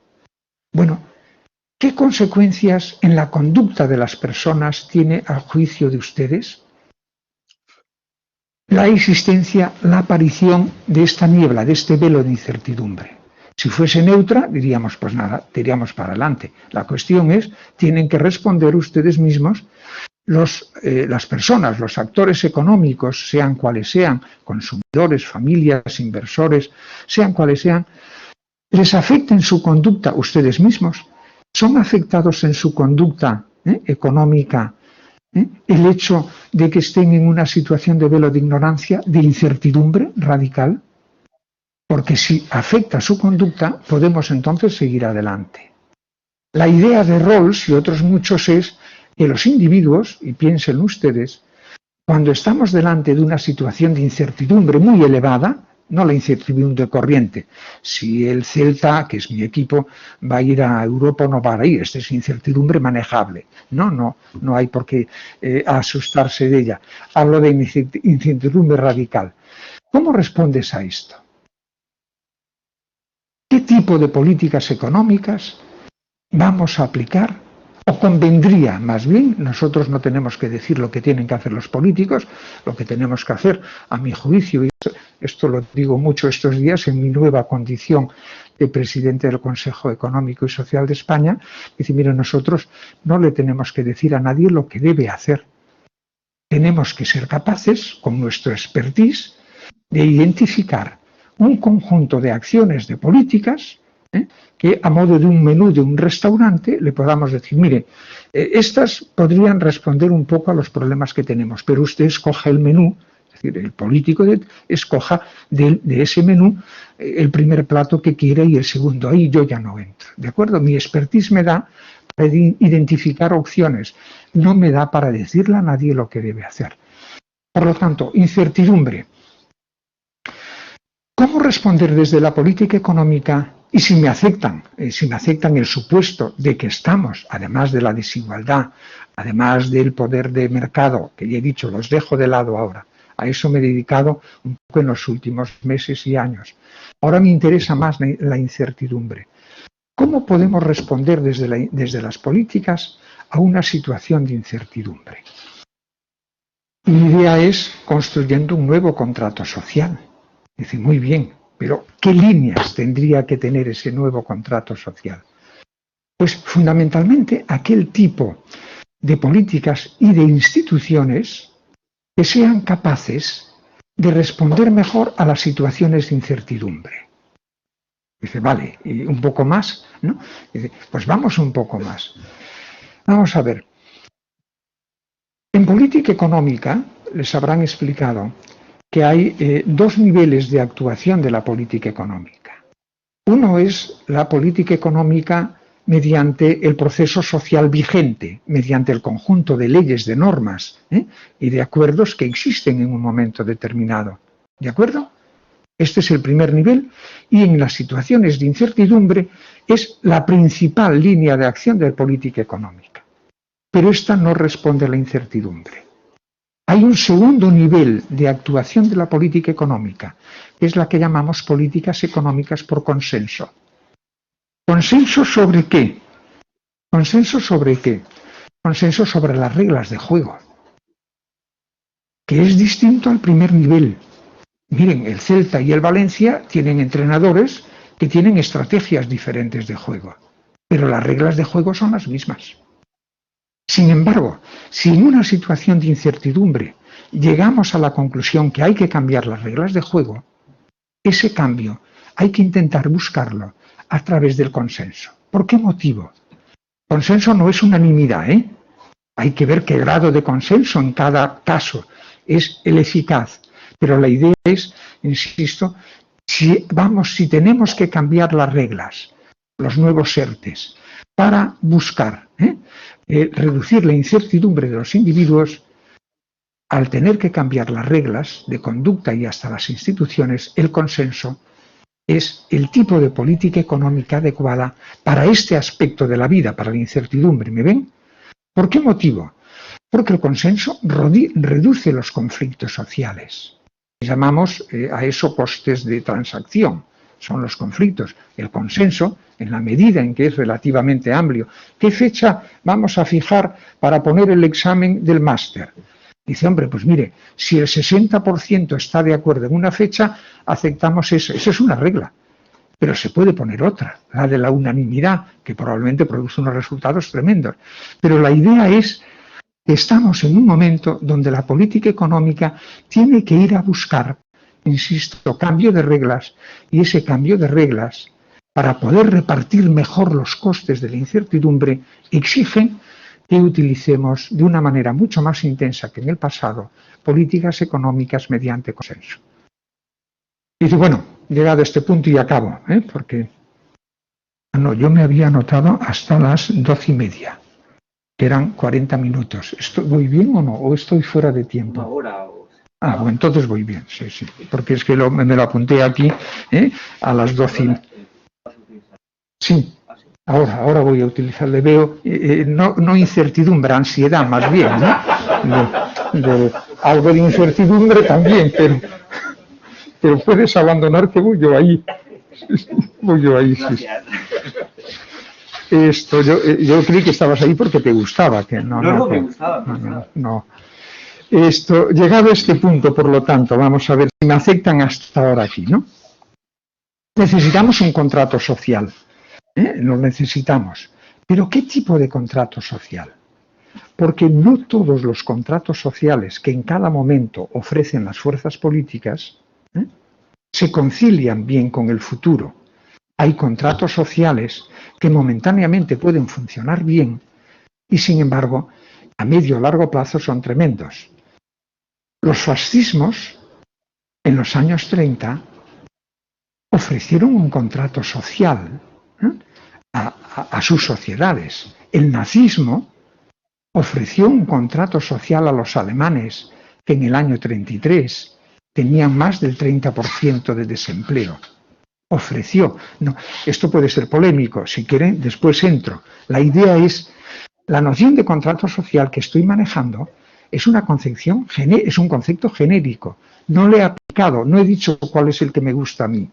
Bueno, ¿qué consecuencias en la conducta de las personas tiene, a juicio de ustedes, la existencia, la aparición de esta niebla, de este velo de incertidumbre? Si fuese neutra, diríamos, pues nada, iríamos para adelante. La cuestión es, tienen que responder ustedes mismos, las personas, los actores económicos, sean cuales sean, consumidores, familias, inversores, sean cuales sean, les afecta en su conducta ustedes mismos. ¿Son afectados en su conducta económica el hecho de que estén en una situación de velo de ignorancia, de incertidumbre radical? Porque si afecta su conducta, podemos entonces seguir adelante. La idea de Rawls y otros muchos es que los individuos, y piensen ustedes, cuando estamos delante de una situación de incertidumbre muy elevada, no la incertidumbre corriente, si el Celta, que es mi equipo, va a ir a Europa o no va a ir, esta es incertidumbre manejable. No hay por qué asustarse de ella. Hablo de incertidumbre radical. ¿Cómo respondes a esto? ¿Qué tipo de políticas económicas vamos a aplicar? O convendría, más bien, nosotros no tenemos que decir lo que tienen que hacer los políticos, lo que tenemos que hacer, a mi juicio, y esto lo digo mucho estos días en mi nueva condición de presidente del Consejo Económico y Social de España, dice, mire, nosotros no le tenemos que decir a nadie lo que debe hacer. Tenemos que ser capaces, con nuestro expertise, de identificar un conjunto de acciones, de políticas, que a modo de un menú de un restaurante le podamos decir, mire, estas podrían responder un poco a los problemas que tenemos, pero usted escoja el menú, es decir, el político escoja de ese menú el primer plato que quiera y el segundo, ahí yo ya no entro, ¿de acuerdo? Mi expertise me da para identificar opciones, no me da para decirle a nadie lo que debe hacer. Por lo tanto, incertidumbre. ¿Cómo responder desde la política económica? Y si me aceptan el supuesto de que estamos, además de la desigualdad, además del poder de mercado, que ya he dicho, los dejo de lado ahora, a eso me he dedicado un poco en los últimos meses y años. Ahora me interesa más la incertidumbre. ¿Cómo podemos responder desde las políticas a una situación de incertidumbre? Mi idea es construyendo un nuevo contrato social. Dice, muy bien, Pero, ¿qué líneas tendría que tener ese nuevo contrato social? Pues fundamentalmente aquel tipo de políticas y de instituciones que sean capaces de responder mejor a las situaciones de incertidumbre. Dice, vale, y un poco más, ¿no? Dice, pues vamos un poco más. Vamos a ver. En política económica les habrán explicado que hay dos niveles de actuación de la política económica. Uno es la política económica mediante el proceso social vigente, mediante el conjunto de leyes, de normas y de acuerdos que existen en un momento determinado. ¿De acuerdo? Este es el primer nivel y en las situaciones de incertidumbre es la principal línea de acción de la política económica. Pero esta no responde a la incertidumbre. Hay un segundo nivel de actuación de la política económica, que es la que llamamos políticas económicas por consenso. ¿Consenso sobre qué? ¿Consenso sobre qué? Consenso sobre las reglas de juego, que es distinto al primer nivel. Miren, el Celta y el Valencia tienen entrenadores que tienen estrategias diferentes de juego, pero las reglas de juego son las mismas. Sin embargo, si en una situación de incertidumbre llegamos a la conclusión que hay que cambiar las reglas de juego, ese cambio hay que intentar buscarlo a través del consenso. ¿Por qué motivo? Consenso no es unanimidad, ¿eh? Hay que ver qué grado de consenso en cada caso es el eficaz. Pero la idea es, insisto, si tenemos que cambiar las reglas, los nuevos ERTEs, para buscar reducir la incertidumbre de los individuos, al tener que cambiar las reglas de conducta y hasta las instituciones, el consenso es el tipo de política económica adecuada para este aspecto de la vida, para la incertidumbre. ¿Me ven? ¿Por qué motivo? Porque el consenso reduce los conflictos sociales. Llamamos a eso costes de transacción. Son los conflictos. El consenso, en la medida en que es relativamente amplio. ¿Qué fecha vamos a fijar para poner el examen del máster? Dice, hombre, pues mire, si el 60% está de acuerdo en una fecha, aceptamos eso. Esa es una regla. Pero se puede poner otra, la de la unanimidad, que probablemente produce unos resultados tremendos. Pero la idea es que estamos en un momento donde la política económica tiene que ir a buscar, insisto, cambio de reglas, y ese cambio de reglas, para poder repartir mejor los costes de la incertidumbre, exigen que utilicemos de una manera mucho más intensa que en el pasado políticas económicas mediante consenso. Y dice, bueno, llegado a este punto y acabo, porque no, yo me había anotado hasta las 12:30, que eran 40 minutos. ¿Voy bien o no? ¿O estoy fuera de tiempo? Ah, bueno, entonces voy bien, sí, porque es que me lo apunté aquí a las 12. Sí. Ahora voy a utilizar, le veo, no incertidumbre, ansiedad más bien, ¿no? Algo de incertidumbre también, pero puedes abandonar que voy yo ahí. Sí. Esto, yo creí que estabas ahí porque te gustaba, que no me gustaba. No. Esto, llegado a este punto, por lo tanto, vamos a ver si me aceptan hasta ahora aquí, ¿no? Necesitamos un contrato social. Lo necesitamos. Pero ¿qué tipo de contrato social? Porque no todos los contratos sociales que en cada momento ofrecen las fuerzas políticas se concilian bien con el futuro. Hay contratos sociales que momentáneamente pueden funcionar bien y, sin embargo, a medio o largo plazo son tremendos. Los fascismos, en los años 30, ofrecieron un contrato social a sus sociedades. El nazismo ofreció un contrato social a los alemanes que en el año 33 tenían más del 30% de desempleo. Ofreció. No, esto puede ser polémico, si quieren después entro. La idea es, la noción de contrato social que estoy manejando es una concepción, es un concepto genérico. No le he aplicado, no he dicho cuál es el que me gusta a mí.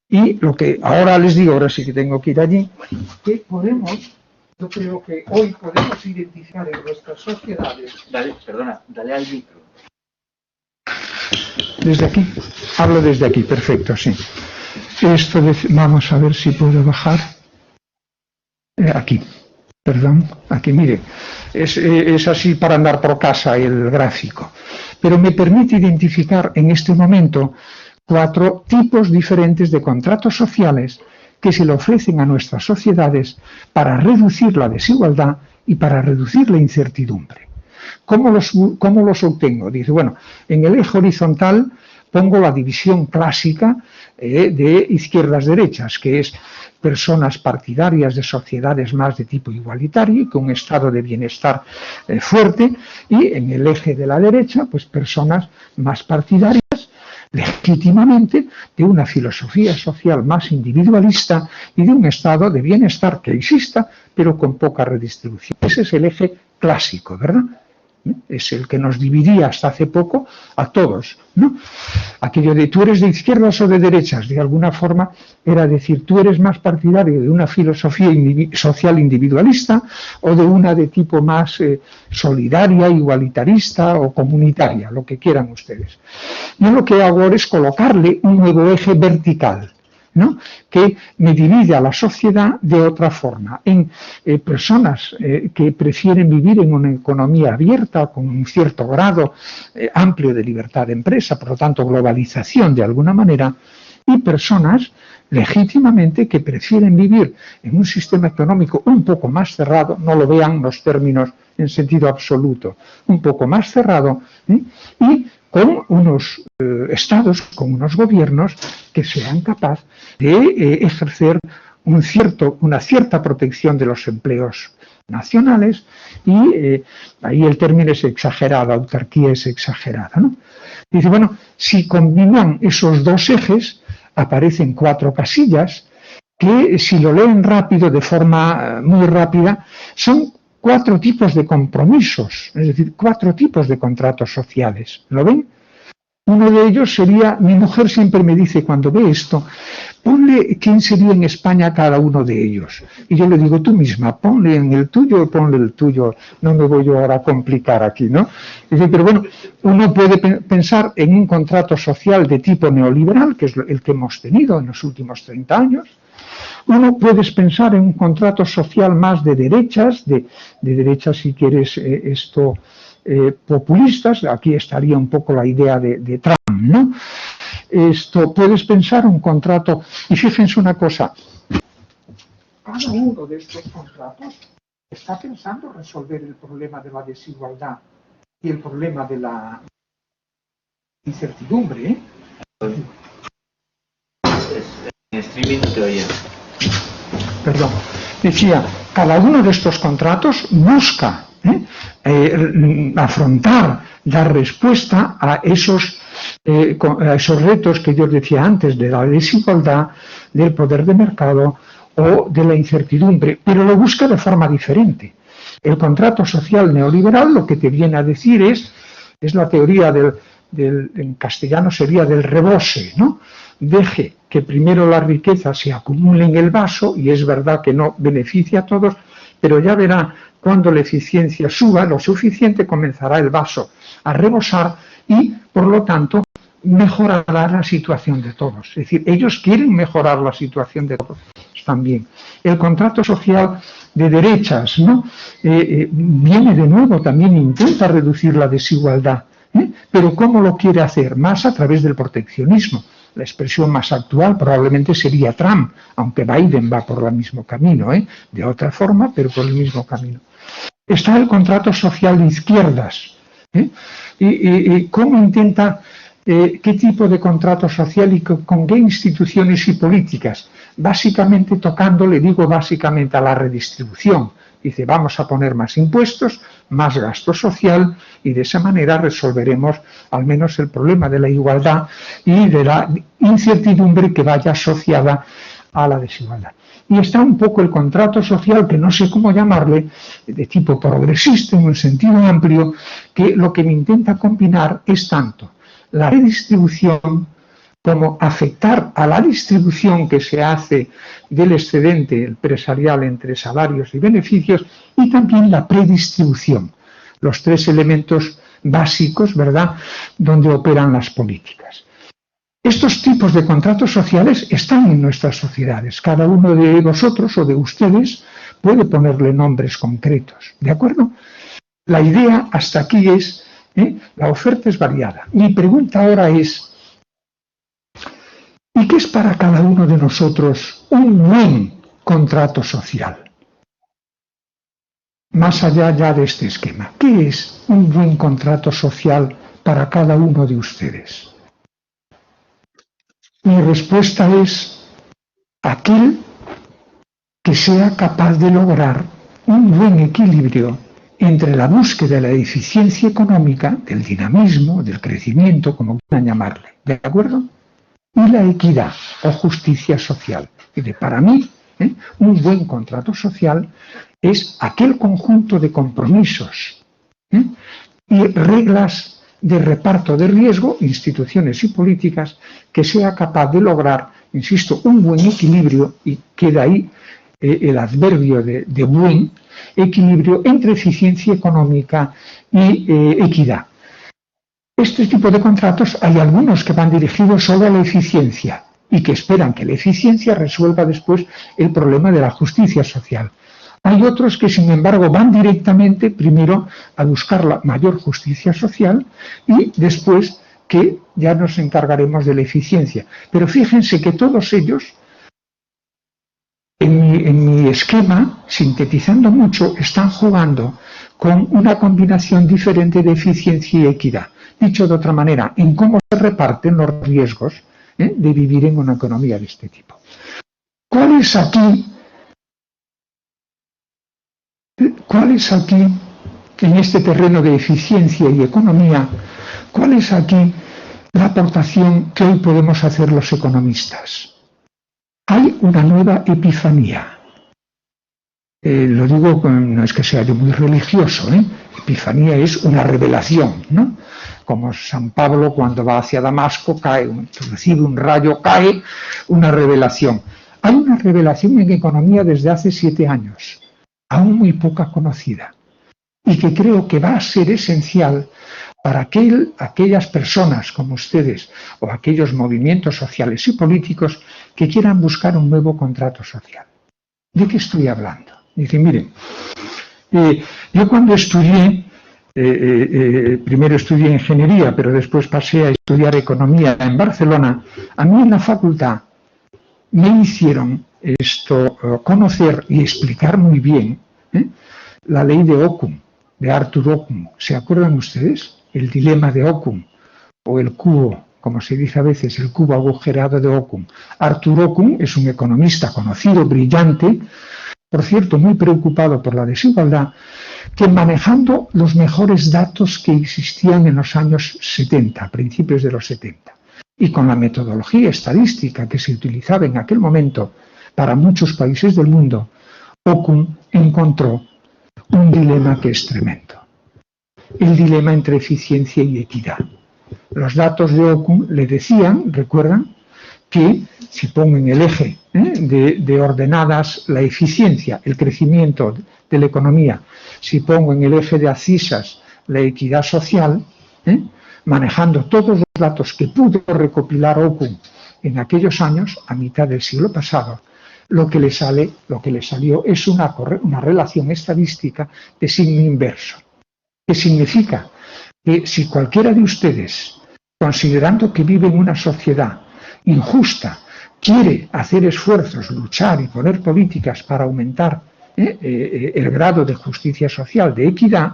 Y lo que ahora les digo, ahora sí que tengo que ir allí, que yo creo que hoy podemos identificar en nuestras sociedades.
Dale al micro.
¿Desde aquí? Hablo desde aquí, perfecto, sí. Vamos a ver si puedo bajar. Aquí, perdón, aquí, mire. Es así para andar por casa el gráfico. Pero me permite identificar en este momento 4 tipos diferentes de contratos sociales que se le ofrecen a nuestras sociedades para reducir la desigualdad y para reducir la incertidumbre. ¿Cómo los obtengo? Dice, bueno, en el eje horizontal pongo la división clásica de izquierdas-derechas, que es personas partidarias de sociedades más de tipo igualitario y con un estado de bienestar fuerte, y en el eje de la derecha, pues personas más partidarias legítimamente de una filosofía social más individualista y de un estado de bienestar que exista, pero con poca redistribución. Ese es el eje clásico, ¿verdad? Es el que nos dividía hasta hace poco a todos, ¿no? Aquello de tú eres de izquierdas o de derechas, de alguna forma era decir, tú eres más partidario de una filosofía social individualista o de una de tipo más solidaria, igualitarista o comunitaria, lo que quieran ustedes. Yo lo que hago ahora es colocarle un nuevo eje vertical, ¿no? Que me divide a la sociedad de otra forma, en personas que prefieren vivir en una economía abierta, con un cierto grado amplio de libertad de empresa, por lo tanto globalización de alguna manera, y personas legítimamente que prefieren vivir en un sistema económico un poco más cerrado, no lo vean los términos en sentido absoluto, un poco más cerrado, y con unos estados, con unos gobiernos que sean capaces de ejercer una cierta protección de los empleos nacionales, y ahí el término es exagerado, autarquía es exagerada, ¿no? Dice, bueno, si combinan esos dos ejes, aparecen 4 casillas que, si lo leen rápido, de forma muy rápida, son 4 tipos de compromisos, es decir, 4 tipos de contratos sociales. ¿Lo ven? Uno de ellos sería, mi mujer siempre me dice cuando ve esto, ponle quién sería en España cada uno de ellos. Y yo le digo, tú misma, ponle en el tuyo, ponle el tuyo, no me voy yo ahora a complicar aquí, ¿no? Dice, pero bueno, uno puede pensar en un contrato social de tipo neoliberal, que es el que hemos tenido en los últimos 30 años. Uno puede pensar en un contrato social más de derechas, si quieres populistas, aquí estaría un poco la idea de Trump, ¿no? Puedes pensar un contrato, y fíjense una cosa, cada uno de estos contratos está pensando resolver el problema de la desigualdad y el problema de la incertidumbre, ¿eh?
En streaming no te oía.
Perdón, decía, cada uno de estos contratos busca afrontar, dar respuesta a esos retos que yo decía antes, de la desigualdad, del poder de mercado o de la incertidumbre, pero lo busca de forma diferente. El contrato social neoliberal lo que te viene a decir es la teoría en castellano sería del rebose, ¿no? Deje que primero la riqueza se acumule en el vaso, y es verdad que no beneficia a todos, pero ya verá cuando la eficiencia suba lo suficiente, comenzará el vaso a rebosar y, por lo tanto, mejorará la situación de todos. Es decir, ellos quieren mejorar la situación de todos también. El contrato social de derechas, ¿no? Viene de nuevo, también intenta reducir la desigualdad, pero ¿cómo lo quiere hacer? Más a través del proteccionismo. La expresión más actual probablemente sería Trump, aunque Biden va por el mismo camino, de otra forma, pero por el mismo camino. Está el contrato social de izquierdas. Y ¿cómo intenta, qué tipo de contrato social y con qué instituciones y políticas? Básicamente básicamente a la redistribución. Dice, vamos a poner más impuestos, más gasto social, y de esa manera resolveremos al menos el problema de la igualdad y de la incertidumbre que vaya asociada a la desigualdad. Y está un poco el contrato social, que no sé cómo llamarle, de tipo progresista en un sentido amplio, que lo que me intenta combinar es tanto la redistribución como afectar a la distribución que se hace del excedente empresarial entre salarios y beneficios, y también la predistribución. Los 3 elementos básicos, ¿verdad?, donde operan las políticas. Estos tipos de contratos sociales están en nuestras sociedades. Cada uno de vosotros o de ustedes puede ponerle nombres concretos, ¿de acuerdo? La idea hasta aquí es, la oferta es variada. Mi pregunta ahora es, ¿y qué es para cada uno de nosotros un buen contrato social? Más allá ya de este esquema, ¿qué es un buen contrato social para cada uno de ustedes? Mi respuesta es aquel que sea capaz de lograr un buen equilibrio entre la búsqueda de la eficiencia económica, del dinamismo, del crecimiento, como quieran llamarle, ¿de acuerdo?, y la equidad o justicia social. Para mí, un buen contrato social es aquel conjunto de compromisos y reglas de reparto de riesgo, instituciones y políticas, que sea capaz de lograr, insisto, un buen equilibrio, y queda ahí el adverbio de buen equilibrio entre eficiencia económica y equidad. Este tipo de contratos, hay algunos que van dirigidos solo a la eficiencia y que esperan que la eficiencia resuelva después el problema de la justicia social. Hay otros que, sin embargo, van directamente primero a buscar la mayor justicia social y después que ya nos encargaremos de la eficiencia. Pero fíjense que todos ellos, en mi esquema, sintetizando mucho, están jugando con una combinación diferente de eficiencia y equidad. Dicho de otra manera, en cómo se reparten los riesgos de vivir en una economía de este tipo. ¿Cuál es aquí, en este terreno de eficiencia y economía, cuál es aquí la aportación que hoy podemos hacer los economistas? Hay una nueva epifanía. Lo digo, no es que sea yo muy religioso, Epifanía es una revelación, ¿no? Como San Pablo cuando va hacia Damasco, recibe un rayo, cae una revelación. Hay una revelación en economía desde hace 7 años, aún muy poca conocida, y que creo que va a ser esencial para aquellas personas como ustedes o aquellos movimientos sociales y políticos que quieran buscar un nuevo contrato social. ¿De qué estoy hablando? Dice, miren, yo cuando estudié, primero estudié ingeniería, pero después pasé a estudiar economía en Barcelona, a mí en la facultad me hicieron conocer y explicar muy bien la ley de Occam, de Arthur Occam. ¿Se acuerdan ustedes? El dilema de Occam, o el cubo, como se dice a veces, el cubo agujerado de Occam. Arthur Occam es un economista conocido, brillante, por cierto, muy preocupado por la desigualdad, que manejando los mejores datos que existían en los años 70, principios de los 70, y con la metodología estadística que se utilizaba en aquel momento para muchos países del mundo, Occam encontró un dilema que es tremendo. El dilema entre eficiencia y equidad. Los datos de Occam le decían, recuerdan, que si pongo en el eje de ordenadas la eficiencia, el crecimiento de la economía, si pongo en el eje de abscisas la equidad social, manejando todos los datos que pudo recopilar Occam en aquellos años, a mitad del siglo pasado, lo que le salió es una relación estadística de signo inverso. ¿Qué significa? Que si cualquiera de ustedes, considerando que vive en una sociedad injusta, quiere hacer esfuerzos, luchar y poner políticas para aumentar el grado de justicia social, de equidad,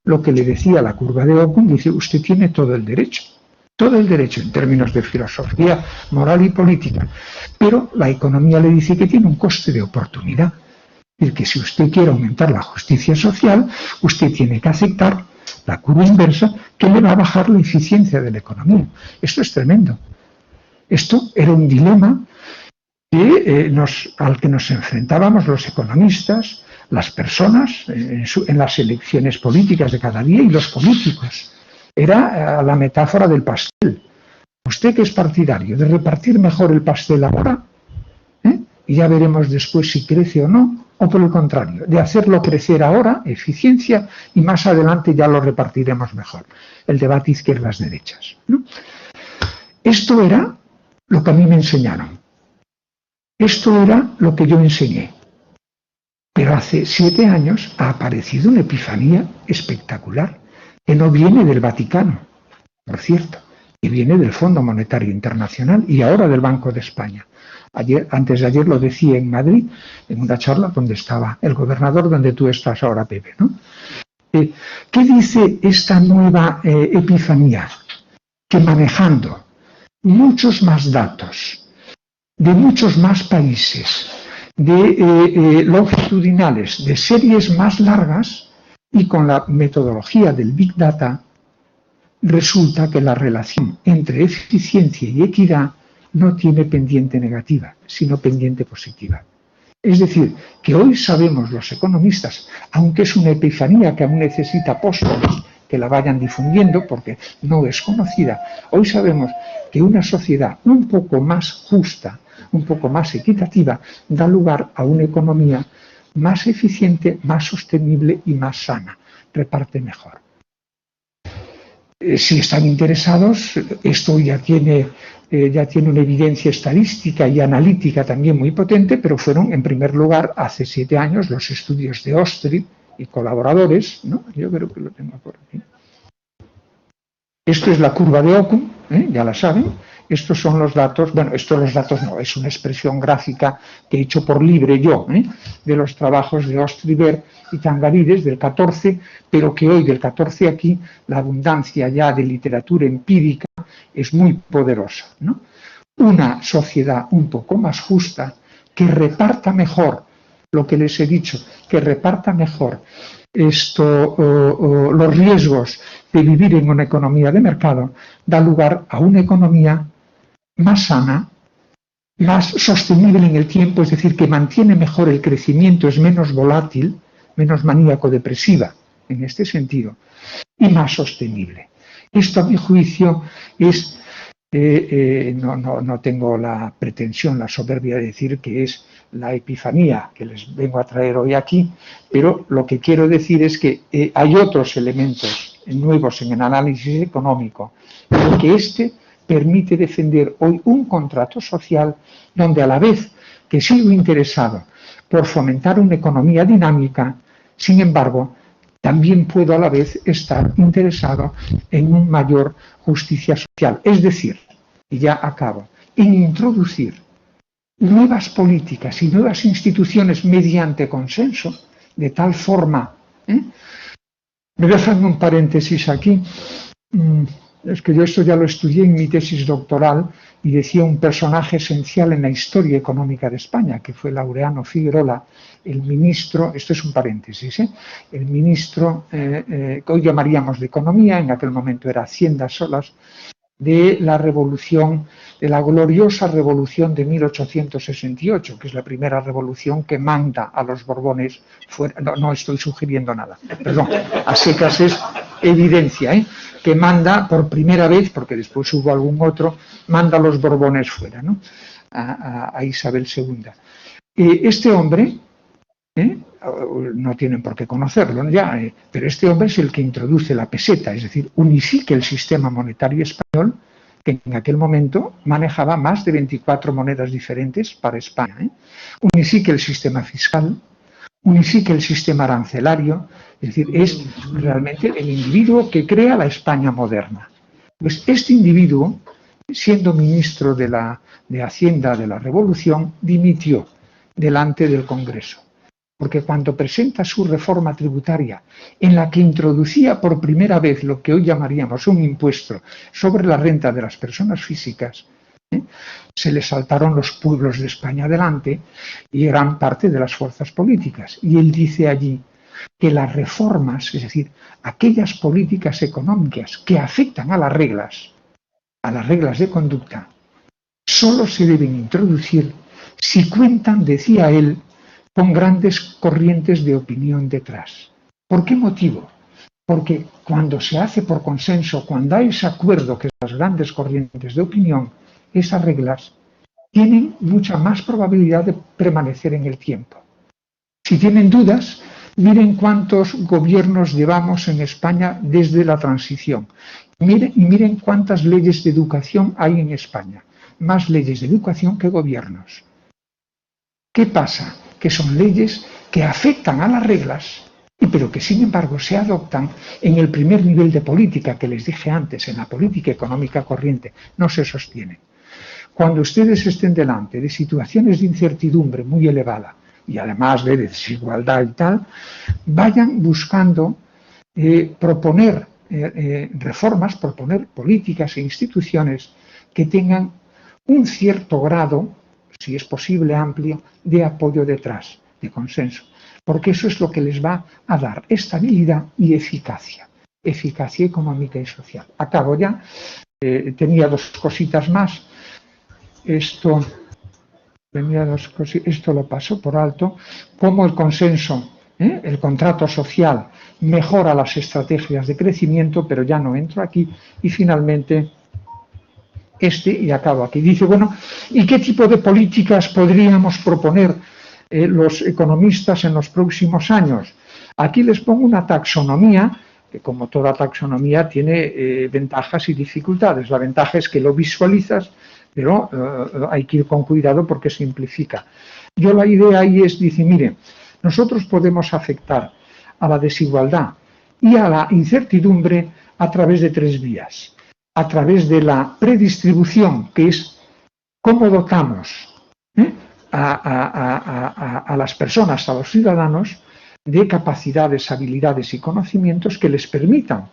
lo que le decía la curva de Occam, dice, usted tiene todo el derecho en términos de filosofía moral y política, pero la economía le dice que tiene un coste de oportunidad. Es decir, que si usted quiere aumentar la justicia social, usted tiene que aceptar la curva inversa que le va a bajar la eficiencia de la economía. Esto es tremendo. Esto era un dilema al que nos enfrentábamos los economistas, las personas en las elecciones políticas de cada día y los políticos. Era la metáfora del pastel. Usted que es partidario de repartir mejor el pastel ahora y ya veremos después si crece o no, o por el contrario, de hacerlo crecer ahora, eficiencia, y más adelante ya lo repartiremos mejor. El debate izquierdas-derechas, ¿no? Esto era lo que a mí me enseñaron. Esto era lo que yo enseñé. Pero hace 7 años ha aparecido una epifanía espectacular, que no viene del Vaticano, por cierto, que viene del Fondo Monetario Internacional y ahora del Banco de España. Antes de ayer lo decía en Madrid, en una charla donde estaba el gobernador, donde tú estás ahora, Pepe, ¿no? ¿Qué dice esta nueva epifanía? Que manejando muchos más datos de muchos más países, de longitudinales, de series más largas, y con la metodología del Big Data, resulta que la relación entre eficiencia y equidad no tiene pendiente negativa, sino pendiente positiva. Es decir, que hoy sabemos los economistas, aunque es una epifanía que aún necesita apóstoles que la vayan difundiendo porque no es conocida, hoy sabemos que una sociedad un poco más justa, un poco más equitativa, da lugar a una economía más eficiente, más sostenible y más sana, reparte mejor. Si están interesados, esto ya tiene una evidencia estadística y analítica también muy potente, pero fueron, en primer lugar, hace 7 años, los estudios de Ostry y colaboradores, ¿no? Yo creo que lo tengo por aquí. Esto es la curva de Occam, ya la saben. Estos son los datos, bueno, estos los datos no, es una expresión gráfica que he hecho por libre yo, de los trabajos de Ostriver y Tangarides del 14, pero que hoy del 14 aquí la abundancia ya de literatura empírica es muy poderosa, ¿no? Una sociedad un poco más justa, que reparta mejor lo que les he dicho, que reparta mejor los riesgos de vivir en una economía de mercado, da lugar a una economía más sana, más sostenible en el tiempo, es decir, que mantiene mejor el crecimiento, es menos volátil, menos maníaco-depresiva en este sentido, y más sostenible. Esto, a mi juicio, es, no tengo la pretensión, la soberbia de decir que es la epifanía que les vengo a traer hoy aquí, pero lo que quiero decir es que hay otros elementos nuevos en el análisis económico, pero que permite defender hoy un contrato social donde, a la vez que sigo interesado por fomentar una economía dinámica, sin embargo, también puedo a la vez estar interesado en una mayor justicia social. Es decir, y ya acabo, en introducir nuevas políticas y nuevas instituciones mediante consenso, de tal forma... Me voy a hacer un paréntesis aquí. Es que yo esto ya lo estudié en mi tesis doctoral y decía un personaje esencial en la historia económica de España, que fue Laureano Figuerola, el ministro, esto es un paréntesis, el ministro que hoy llamaríamos de Economía, en aquel momento era Hacienda Solas, de la revolución, de la gloriosa revolución de 1868, que es la primera revolución que manda a los Borbones fuera. No estoy sugiriendo nada, perdón, a secas es evidencia, que manda por primera vez, porque después hubo algún otro, manda a los Borbones fuera, ¿no? A Isabel II. Este hombre, no tienen por qué conocerlo ya, pero este hombre es el que introduce la peseta, es decir, unifica el sistema monetario español, que en aquel momento manejaba más de 24 monedas diferentes para España. Unifica el sistema fiscal, unifica el sistema arancelario, es decir, es realmente el individuo que crea la España moderna. Pues este individuo, siendo ministro de Hacienda de la Revolución, dimitió delante del Congreso. Porque cuando presenta su reforma tributaria, en la que introducía por primera vez lo que hoy llamaríamos un impuesto sobre la renta de las personas físicas, se le saltaron los pueblos de España adelante y eran parte de las fuerzas políticas. Y él dice allí que las reformas, es decir, aquellas políticas económicas que afectan a las reglas de conducta, solo se deben introducir si cuentan, decía él, con grandes corrientes de opinión detrás. ¿Por qué motivo? Porque cuando se hace por consenso, cuando hay ese acuerdo que las grandes corrientes de opinión, esas reglas tienen mucha más probabilidad de permanecer en el tiempo. Si tienen dudas, miren cuántos gobiernos llevamos en España desde la transición. Miren cuántas leyes de educación hay en España. Más leyes de educación que gobiernos. ¿Qué pasa? Que son leyes que afectan a las reglas, pero que sin embargo se adoptan en el primer nivel de política que les dije antes, en la política económica corriente, no se sostienen. Cuando ustedes estén delante de situaciones de incertidumbre muy elevada y además de desigualdad y tal, vayan buscando proponer reformas, proponer políticas e instituciones que tengan un cierto grado, si es posible amplio, de apoyo detrás, de consenso, porque eso es lo que les va a dar estabilidad y eficacia económica y social. Acabo ya, tenía dos cositas más, esto lo paso por alto, cómo el consenso, el contrato social mejora las estrategias de crecimiento, pero ya no entro aquí, y finalmente y acabo aquí. Dice, bueno, ¿y qué tipo de políticas podríamos proponer los economistas en los próximos años? Aquí les pongo una taxonomía, que como toda taxonomía tiene ventajas y dificultades. La ventaja es que lo visualizas, pero hay que ir con cuidado porque simplifica. Yo la idea ahí dice, mire, nosotros podemos afectar a la desigualdad y a la incertidumbre a través de tres vías. A través de la predistribución, que es cómo dotamos a las personas, a los ciudadanos, de capacidades, habilidades y conocimientos que les permitan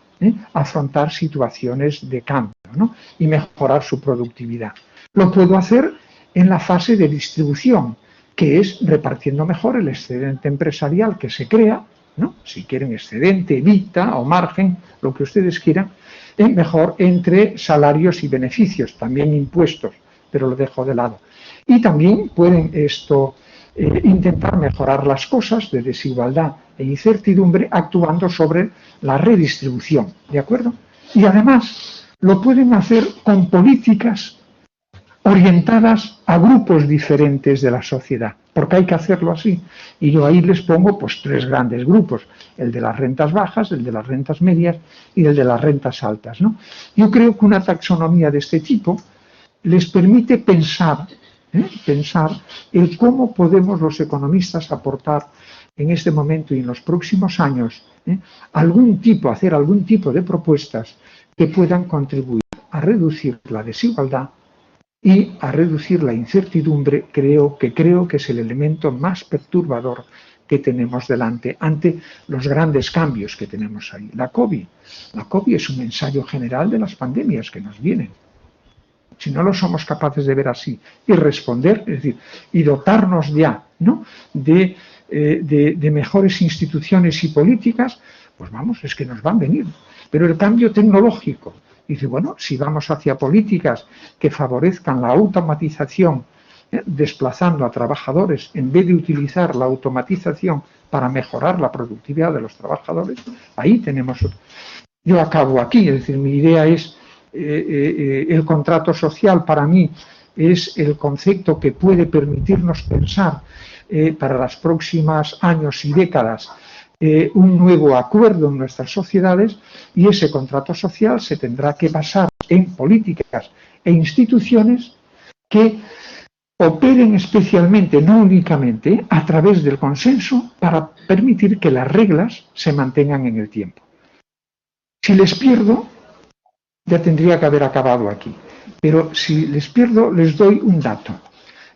afrontar situaciones de cambio, ¿no? Y mejorar su productividad. Lo puedo hacer en la fase de distribución, que es repartiendo mejor el excedente empresarial que se crea, ¿no? Si quieren excedente, EBITDA o margen, lo que ustedes quieran, mejor entre salarios y beneficios, también impuestos, pero lo dejo de lado. Y también pueden intentar mejorar las cosas de desigualdad e incertidumbre actuando sobre la redistribución, ¿de acuerdo? Y además lo pueden hacer con políticas orientadas a grupos diferentes de la sociedad, porque hay que hacerlo así. Y yo ahí les pongo pues tres grandes grupos, el de las rentas bajas, el de las rentas medias y el de las rentas altas, ¿no? Yo creo que una taxonomía de este tipo les permite pensar en cómo podemos los economistas aportar en este momento y en los próximos años hacer algún tipo de propuestas que puedan contribuir a reducir la desigualdad y a reducir la incertidumbre. Creo que es el elemento más perturbador que tenemos delante ante los grandes cambios que tenemos ahí. La COVID es un ensayo general de las pandemias que nos vienen. Si no lo somos capaces de ver así y responder, es decir, y dotarnos ya, ¿no?, de mejores instituciones y políticas, pues vamos, es que nos van a venir. Pero el cambio tecnológico, dice, bueno, si vamos hacia políticas que favorezcan la automatización, desplazando a trabajadores, en vez de utilizar la automatización para mejorar la productividad de los trabajadores, ahí tenemos otro. Yo acabo aquí, es decir, mi idea es, el contrato social para mí es el concepto que puede permitirnos pensar para los próximos años y décadas un nuevo acuerdo en nuestras sociedades, y ese contrato social se tendrá que basar en políticas e instituciones que operen especialmente, no únicamente, a través del consenso para permitir que las reglas se mantengan en el tiempo. Si les pierdo, ya tendría que haber acabado aquí. Pero si les pierdo, les doy un dato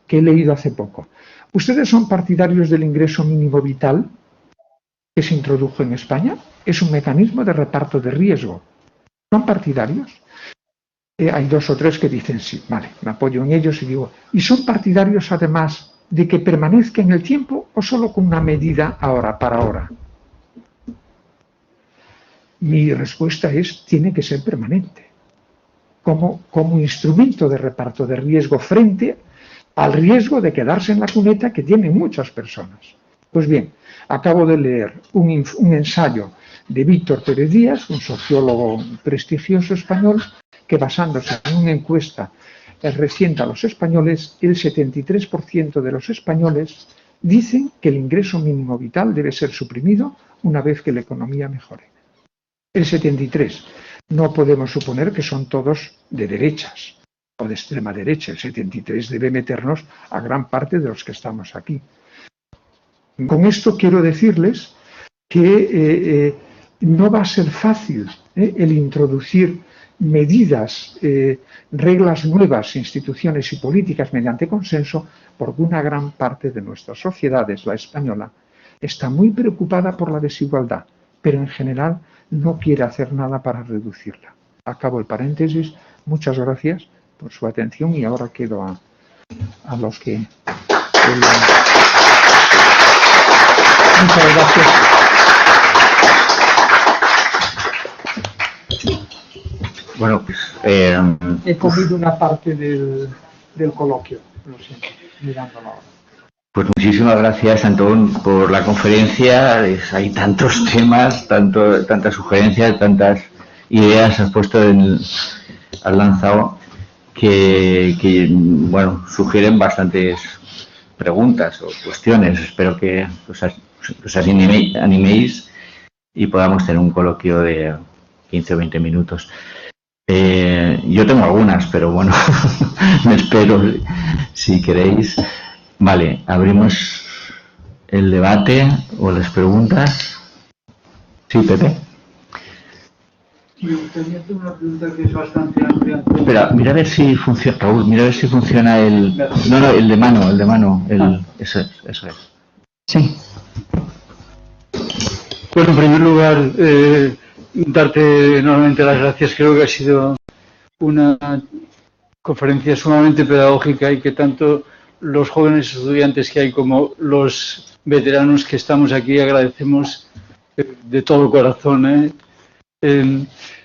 que he leído hace poco. ¿Ustedes son partidarios del ingreso mínimo vital que se introdujo en España? Es un mecanismo de reparto de riesgo. ¿Son partidarios? Hay dos o tres que dicen sí, vale, me apoyo en ellos y digo, ¿y son partidarios además de que permanezca en el tiempo o solo con una medida ahora, para ahora? Mi respuesta es, tiene que ser permanente, como instrumento de reparto de riesgo frente al riesgo de quedarse en la cuneta que tienen muchas personas. Pues bien, acabo de leer un ensayo de Víctor Pérez Díaz, un sociólogo prestigioso español, que basándose en una encuesta reciente a los españoles, el 73% de los españoles dicen que el ingreso mínimo vital debe ser suprimido una vez que la economía mejore. El 73%. No podemos suponer que son todos de derechas o de extrema derecha. El 73% debe meternos a gran parte de los que estamos aquí. Con esto quiero decirles que no va a ser fácil el introducir medidas, reglas nuevas, instituciones y políticas mediante consenso, porque una gran parte de nuestras sociedades, la española, está muy preocupada por la desigualdad, pero en general no quiere hacer nada para reducirla. Acabo el paréntesis. Muchas gracias por su atención y ahora quedo a los que... Muchas gracias.
Bueno, pues...
He comido una parte del coloquio, lo siento, mirándolo ahora.
Pues muchísimas gracias, Antón, por la conferencia. Hay tantos temas, tantas sugerencias, tantas ideas has has lanzado que bueno, sugieren bastantes preguntas o cuestiones. Espero que os animéis y podamos tener un coloquio de 15 o 20 minutos. Yo tengo algunas, pero bueno, me espero si queréis. Vale, abrimos el debate o las preguntas. Sí, Pepe.
Me gustaría hacer una pregunta que es bastante amplia.
Espera, mira a ver si funciona, Raúl, mira a ver si funciona el... No, el de mano, eso es.
Sí. Bueno, en primer lugar, darte enormemente las gracias. Creo que ha sido una conferencia sumamente pedagógica y que tanto los jóvenes estudiantes que hay como los veteranos que estamos aquí agradecemos de todo corazón.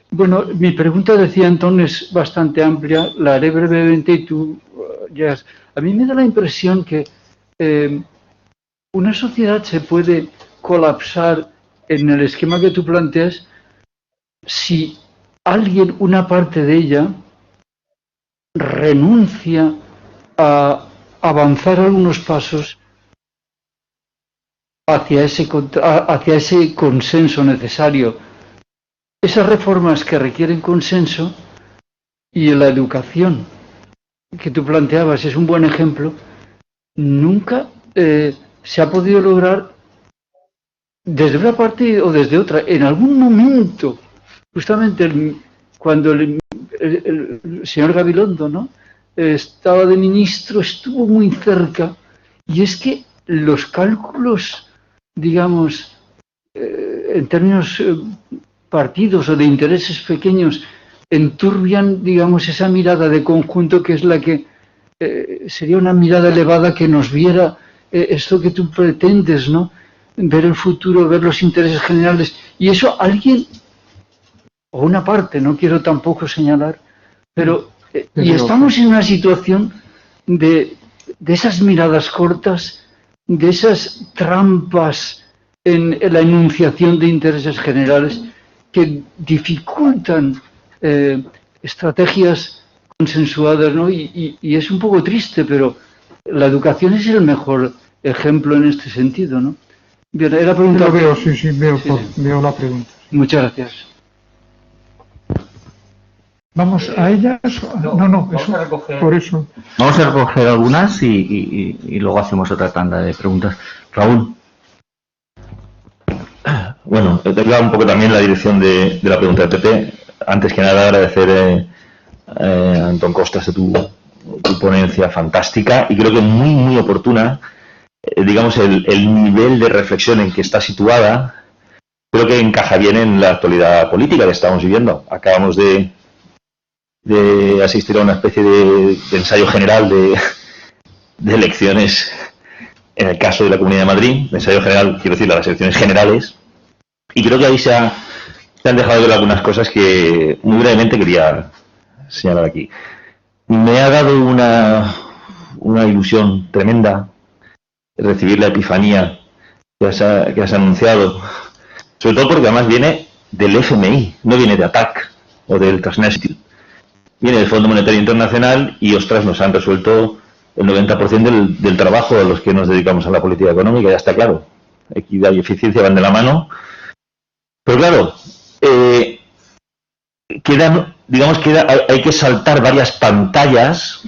Bueno, mi pregunta, decía Antón, es bastante amplia, la haré brevemente y tú ya... A mí me da la impresión que una sociedad se puede colapsar en el esquema que tú planteas si alguien, una parte de ella, renuncia a avanzar algunos pasos hacia ese consenso necesario. Esas reformas que requieren consenso y la educación que tú planteabas es un buen ejemplo, nunca se ha podido lograr desde una parte o desde otra. En algún momento, justamente cuando el señor Gabilondo, ¿no?, estaba de ministro, estuvo muy cerca, y es que los cálculos, digamos, en términos partidos o de intereses pequeños, enturbian, digamos, esa mirada de conjunto que es la que sería una mirada elevada que nos viera esto que tú pretendes, ¿no?, ver el futuro, ver los intereses generales, y eso alguien, o una parte, no quiero tampoco señalar, pero y estamos en una situación de esas miradas cortas, de esas trampas en la enunciación de intereses generales que dificultan estrategias consensuadas, ¿no? Y es un poco triste, pero la educación es el mejor ejemplo en este sentido, ¿no? Bien, era pregunta.
Lo veo, sí, veo la pregunta.
Muchas gracias.
¿Vamos a ellas? No, eso, por eso.
Vamos a recoger algunas y luego hacemos otra tanda de preguntas. Raúl.
Bueno, te da un poco también la dirección de la pregunta de Pepe. Antes que nada agradecer a Antón Costas de tu ponencia fantástica y creo que muy oportuna. Digamos, el nivel de reflexión en que está situada creo que encaja bien en la actualidad política que estamos viviendo. Acabamos de asistir a una especie de ensayo general de elecciones, en el caso de la Comunidad de Madrid, ensayo general, quiero decir, las elecciones generales, y creo que ahí se han dejado de ver algunas cosas que muy brevemente quería señalar aquí. Me ha dado una ilusión tremenda recibir la epifanía que has anunciado, sobre todo porque además viene del FMI, no viene de ATAC o del Transnational Institute. viene del Fondo Monetario Internacional y, ostras, nos han resuelto el 90% del trabajo de los que nos dedicamos a la política económica, ya está claro. Equidad y eficiencia van de la mano. Pero claro, hay que saltar varias pantallas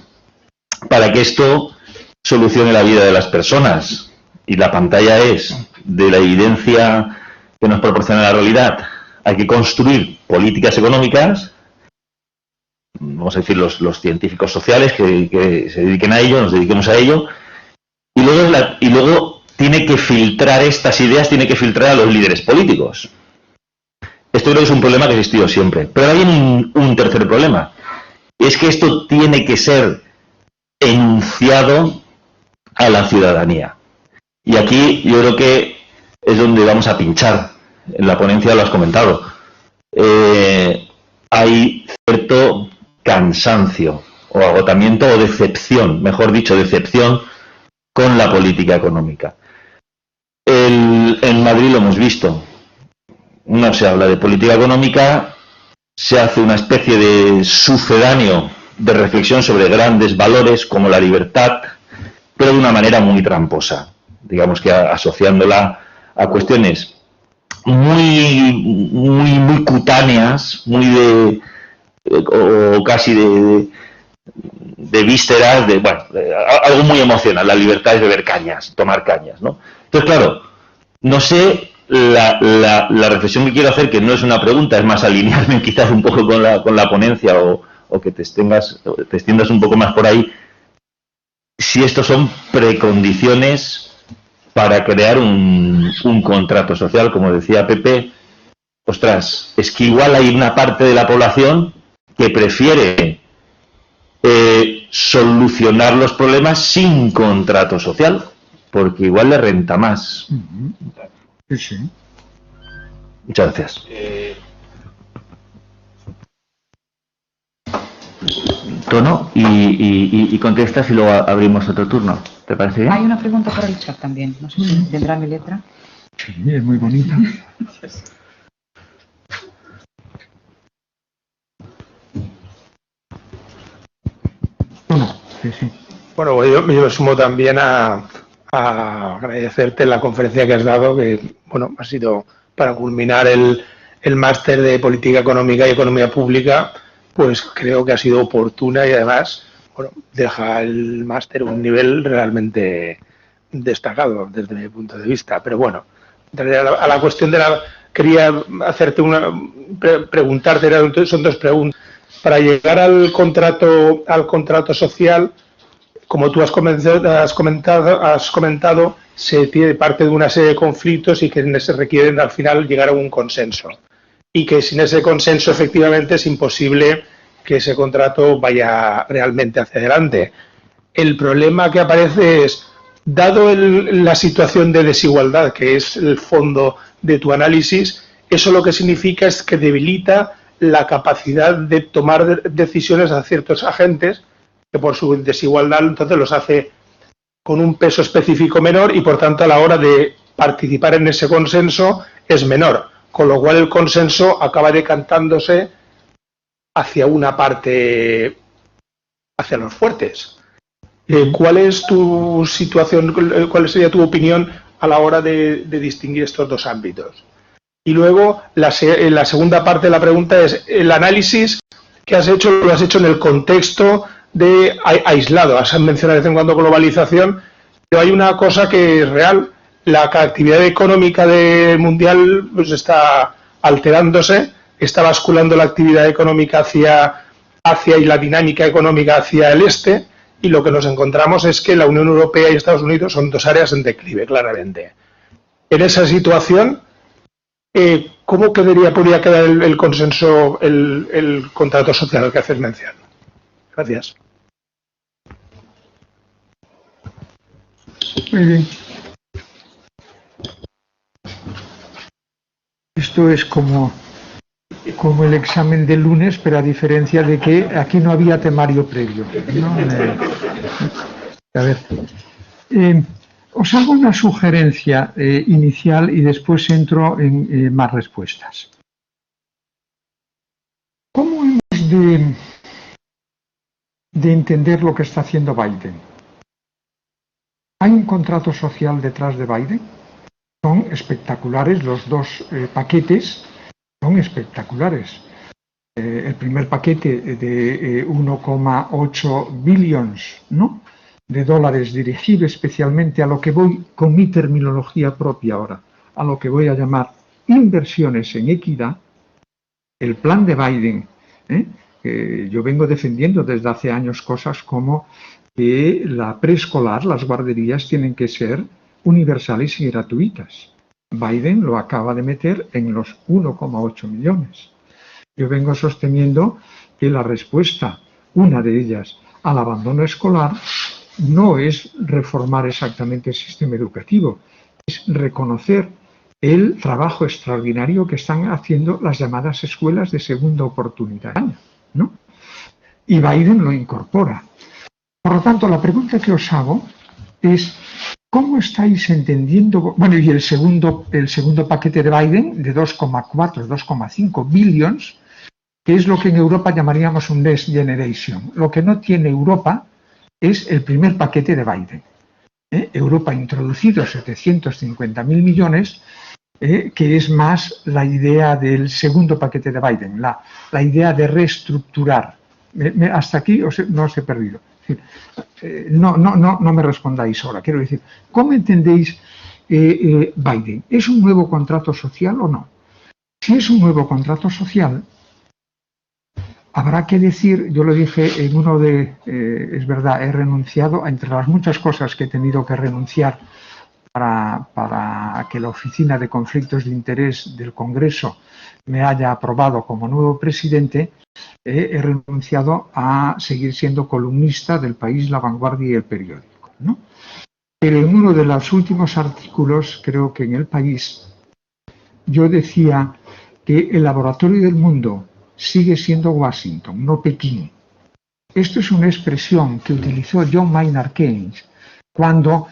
para que esto solucione la vida de las personas. Y la pantalla es de la evidencia que nos proporciona la realidad. Hay que construir políticas económicas, vamos a decir los científicos sociales que se dediquen a ello, nos dediquemos a ello, y luego tiene que filtrar estas ideas, tiene que filtrar a los líderes políticos. Esto creo que es un problema que ha existido siempre. Pero hay un tercer problema. Es que esto tiene que ser enunciado a la ciudadanía. Y aquí yo creo que es donde vamos a pinchar. En la ponencia lo has comentado. Hay cierto cansancio o agotamiento o decepción, mejor dicho, decepción con la política económica. En Madrid lo hemos visto. No se habla de política económica, se hace una especie de sucedáneo de reflexión sobre grandes valores como la libertad, pero de una manera muy tramposa, digamos que asociándola a cuestiones muy cutáneas, o casi de vísceras, algo muy emocional. La libertad es beber cañas, tomar cañas, ¿no? Entonces, claro, no sé, la reflexión que quiero hacer, que no es una pregunta, es más alinearme quizás un poco con la ponencia o que te extiendas un poco más por ahí, si estos son precondiciones para crear un contrato social, como decía Pepe. Ostras, es que igual hay una parte de la población que prefiere solucionar los problemas sin contrato social, porque igual le renta más.
Sí, sí.
Muchas gracias.
Tono y contestas y luego abrimos otro turno. ¿Te parece bien?
Hay una pregunta por el chat también. No sé si tendrá mi letra.
Sí, es muy bonita. Sí, sí.
Bueno, yo me sumo también a agradecerte la conferencia que has dado, que bueno, ha sido para culminar el máster de Política Económica y Economía Pública, pues creo que ha sido oportuna y además bueno, deja el máster un nivel realmente destacado desde mi punto de vista. Pero bueno, a la cuestión quería hacerte preguntarte, son dos preguntas. Para llegar al contrato social, como tú has comentado, se tiene parte de una serie de conflictos y que se requieren al final llegar a un consenso. Y que sin ese consenso efectivamente es imposible que ese contrato vaya realmente hacia adelante. El problema que aparece es, dado la situación de desigualdad, que es el fondo de tu análisis, eso lo que significa es que debilita la capacidad de tomar decisiones a ciertos agentes que por su desigualdad entonces los hace con un peso específico menor y por tanto a la hora de participar en ese consenso es menor, con lo cual el consenso acaba decantándose hacia una parte, hacia los fuertes. ¿Cuál es tu situación, cuál sería tu opinión a la hora de distinguir estos dos ámbitos? Y luego, la segunda parte de la pregunta es, el análisis que has hecho, lo has hecho en el contexto de aislado. Has mencionado de vez en cuando globalización, pero hay una cosa que es real. La actividad económica mundial pues, está alterándose, está basculando la actividad económica hacia y la dinámica económica hacia el este, y lo que nos encontramos es que la Unión Europea y Estados Unidos son dos áreas en declive, claramente. En esa situación, ¿cómo podría quedar el consenso, el contrato social al que haces mención? Gracias.
Muy bien. Esto es como el examen del lunes, pero a diferencia de que aquí no había temario previo, ¿no? A ver. Os hago una sugerencia inicial y después entro en más respuestas. ¿Cómo hemos de de entender lo que está haciendo Biden. ¿Hay un contrato social detrás de Biden? Son espectaculares, los dos paquetes son espectaculares. El primer paquete de 1,8 billones, ¿no?, de dólares dirigido especialmente a lo que voy, con mi terminología propia ahora, a lo que voy a llamar inversiones en equidad. El plan de Biden, yo vengo defendiendo desde hace años cosas como que la preescolar, las guarderías tienen que ser universales y gratuitas. Biden lo acaba de meter en los 1,8 millones. Yo vengo sosteniendo que la respuesta, una de ellas, al abandono escolar, no es reformar exactamente el sistema educativo, es reconocer el trabajo extraordinario que están haciendo las llamadas escuelas de segunda oportunidad, ¿no? Y Biden lo incorpora. Por lo tanto, la pregunta que os hago es, ¿cómo estáis entendiendo? Bueno, y el segundo paquete de Biden, de 2,4, 2,5 billions, que es lo que en Europa llamaríamos un Next Generation. Lo que no tiene Europa es el primer paquete de Biden. Europa ha introducido 750.000 millones, que es más la idea del segundo paquete de Biden, la idea de reestructurar. Hasta aquí no os he perdido. No me respondáis ahora. Quiero decir, ¿cómo entendéis Biden? ¿Es un nuevo contrato social o no? Si es un nuevo contrato social, habrá que decir, yo lo dije en uno de, es verdad, he renunciado, entre las muchas cosas que he tenido que renunciar para que la Oficina de Conflictos de Interés del Congreso me haya aprobado como nuevo presidente, he renunciado a seguir siendo columnista del País, La Vanguardia y El Periódico, ¿no? Pero en uno de los últimos artículos, creo que en El País, yo decía que el laboratorio del mundo sigue siendo Washington, no Pekín. Esto es una expresión que utilizó John Maynard Keynes cuando,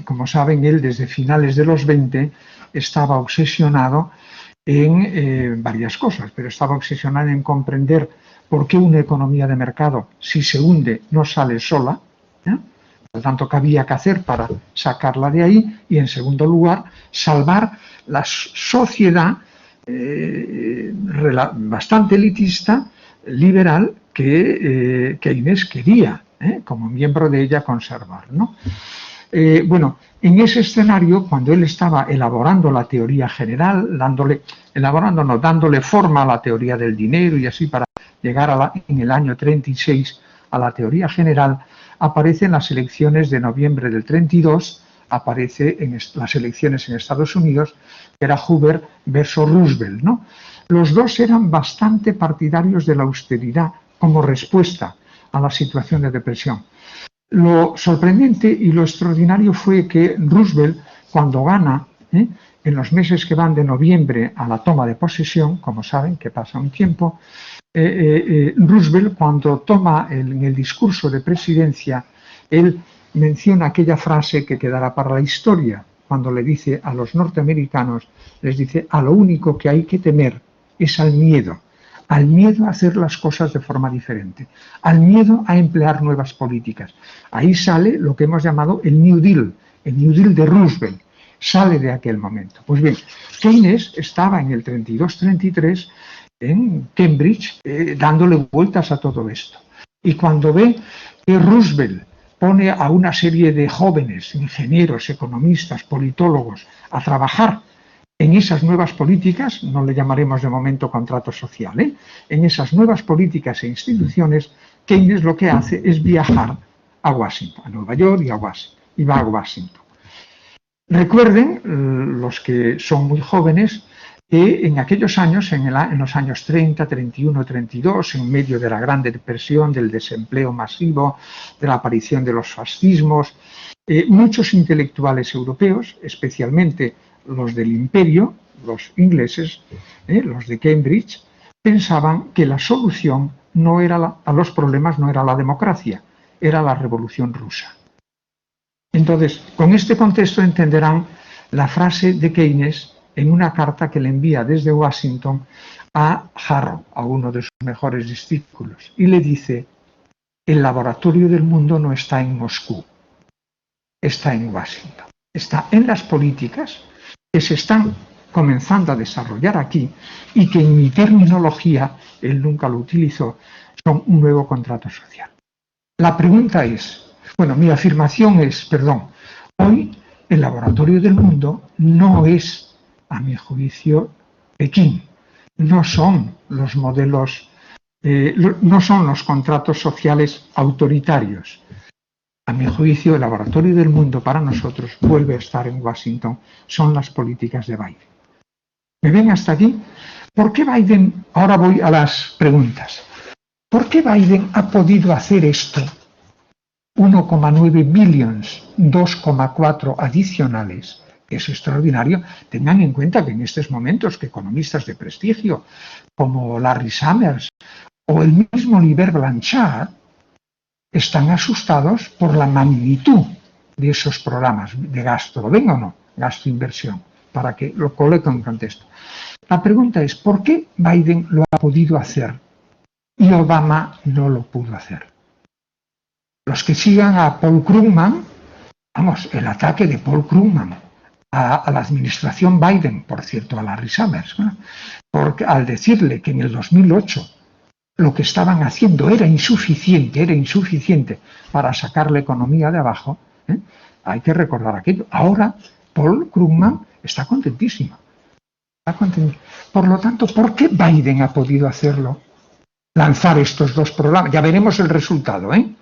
como saben, él desde finales de los 20 estaba obsesionado en varias cosas, pero estaba obsesionado en comprender por qué una economía de mercado, si se hunde, no sale sola, por lo tanto, ¿qué había que hacer para sacarla de ahí? Y, en segundo lugar, salvar la sociedad bastante elitista, liberal, que Keynes quería, como miembro de ella, conservar, ¿no? Bueno, en ese escenario, cuando él estaba elaborando la teoría general, dándole forma a la teoría del dinero y así para llegar en el año 36 a la teoría general, aparecen las elecciones de noviembre del 32, aparece en las elecciones en Estados Unidos, que era Hoover versus Roosevelt, ¿no? Los dos eran bastante partidarios de la austeridad como respuesta a la situación de depresión. Lo sorprendente y lo extraordinario fue que Roosevelt, cuando gana, en los meses que van de noviembre a la toma de posesión, como saben que pasa un tiempo, Roosevelt, cuando toma en el discurso de presidencia, él menciona aquella frase que quedará para la historia, cuando le dice a los norteamericanos, les dice, a lo único que hay que temer es al miedo a hacer las cosas de forma diferente, al miedo a emplear nuevas políticas. Ahí sale lo que hemos llamado el New Deal de Roosevelt, sale de aquel momento. Pues bien, Keynes estaba en el 32-33 en Cambridge dándole vueltas a todo esto. Y cuando ve que Roosevelt pone a una serie de jóvenes, ingenieros, economistas, politólogos, a trabajar en esas nuevas políticas, no le llamaremos de momento contrato social, en esas nuevas políticas e instituciones, Keynes lo que hace es viajar a Washington, a Nueva York y a Washington, y va a Washington. Recuerden, los que son muy jóvenes, que en aquellos años, en los años 30, 31, 32, en medio de la Gran Depresión, del desempleo masivo, de la aparición de los fascismos, muchos intelectuales europeos, especialmente los del Imperio, los ingleses, los de Cambridge, pensaban que la solución a los problemas no era la democracia, era la Revolución Rusa. Entonces, con este contexto entenderán la frase de Keynes en una carta que le envía desde Washington a Harrow, a uno de sus mejores discípulos, y le dice, el laboratorio del mundo no está en Moscú, está en Washington, está en las políticas que se están comenzando a desarrollar aquí y que en mi terminología, él nunca lo utilizó, son un nuevo contrato social. La pregunta es, bueno, mi afirmación es, perdón, hoy el laboratorio del mundo no es, a mi juicio, Pekín, no son los modelos, no son los contratos sociales autoritarios. A mi juicio, el laboratorio del mundo para nosotros vuelve a estar en Washington, son las políticas de Biden. ¿Me ven hasta aquí? ¿Por qué Biden? Ahora voy a las preguntas. ¿Por qué Biden ha podido hacer esto? 1,9 billones, 2,4 adicionales. Es extraordinario. Tengan en cuenta que en estos momentos que economistas de prestigio como Larry Summers o el mismo Liber Blanchard están asustados por la magnitud de esos programas de gasto. ¿Lo ven o no? Gasto-inversión, para que lo coloque en contexto. La pregunta es, ¿por qué Biden lo ha podido hacer y Obama no lo pudo hacer? Los que sigan a Paul Krugman, vamos, el ataque de Paul Krugman a la administración Biden, por cierto, a Larry Summers, ¿no? Porque al decirle que en el 2008 lo que estaban haciendo era insuficiente para sacar la economía de abajo, hay que recordar aquello. Ahora Paul Krugman está contentísimo. Por lo tanto, ¿por qué Biden ha podido hacerlo? Lanzar estos dos programas. Ya veremos el resultado, ¿eh?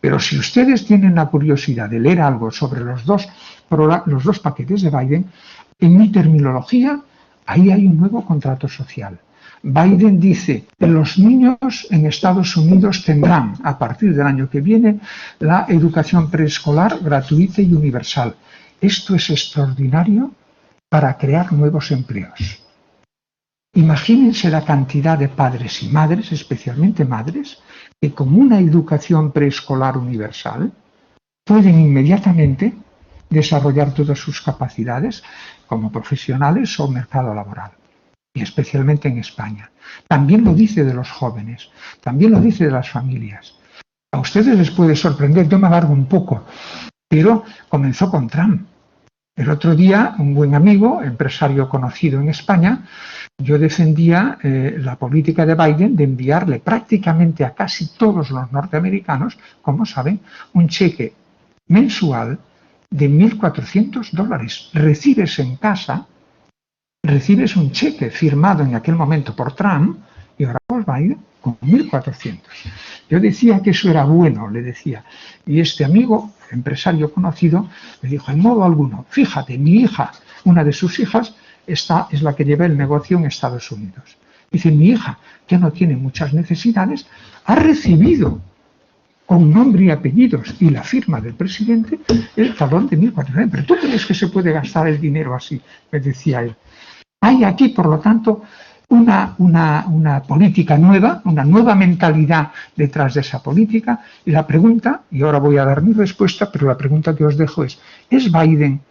Pero si ustedes tienen la curiosidad de leer algo sobre los dos paquetes de Biden, en mi terminología, ahí hay un nuevo contrato social. Biden dice que los niños en Estados Unidos tendrán, a partir del año que viene, la educación preescolar gratuita y universal. Esto es extraordinario para crear nuevos empleos. Imagínense la cantidad de padres y madres, especialmente madres, que con una educación preescolar universal pueden inmediatamente desarrollar todas sus capacidades como profesionales o mercado laboral, y especialmente en España. También lo dice de los jóvenes, también lo dice de las familias. A ustedes les puede sorprender, yo me alargo un poco, pero comenzó con Trump. El otro día, un buen amigo, empresario conocido en España, yo defendía la política de Biden de enviarle prácticamente a casi todos los norteamericanos, como saben, un cheque mensual de $1.400. Recibes en casa, recibes un cheque firmado en aquel momento por Trump y ahora por Biden con 1.400. Yo decía que eso era bueno, le decía. Y este amigo, empresario conocido, me dijo, en modo alguno, fíjate, mi hija, una de sus hijas, es la que lleva el negocio en Estados Unidos. Dice, mi hija, que no tiene muchas necesidades, ha recibido con nombre y apellidos y la firma del presidente el talón de 1.400. ¿Pero tú crees que se puede gastar el dinero así? Me decía él. Hay aquí, por lo tanto, una política nueva, una nueva mentalidad detrás de esa política. Y la pregunta, y ahora voy a dar mi respuesta, pero la pregunta que os dejo ¿es Biden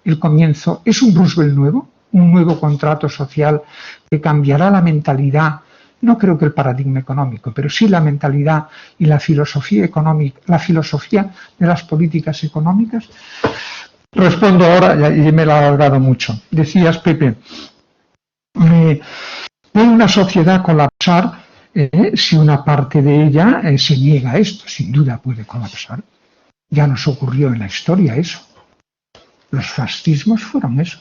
el comienzo? ¿Es un Roosevelt nuevo? ¿Un nuevo contrato social que cambiará la mentalidad? No creo que el paradigma económico, pero sí la mentalidad y la filosofía económica, la filosofía de las políticas económicas. Respondo ahora, y me lo ha alargado mucho. Decías, Pepe, ¿puede una sociedad colapsar si una parte de ella se niega a esto? Sin duda puede colapsar. Ya nos ocurrió en la historia eso. Los fascismos fueron eso.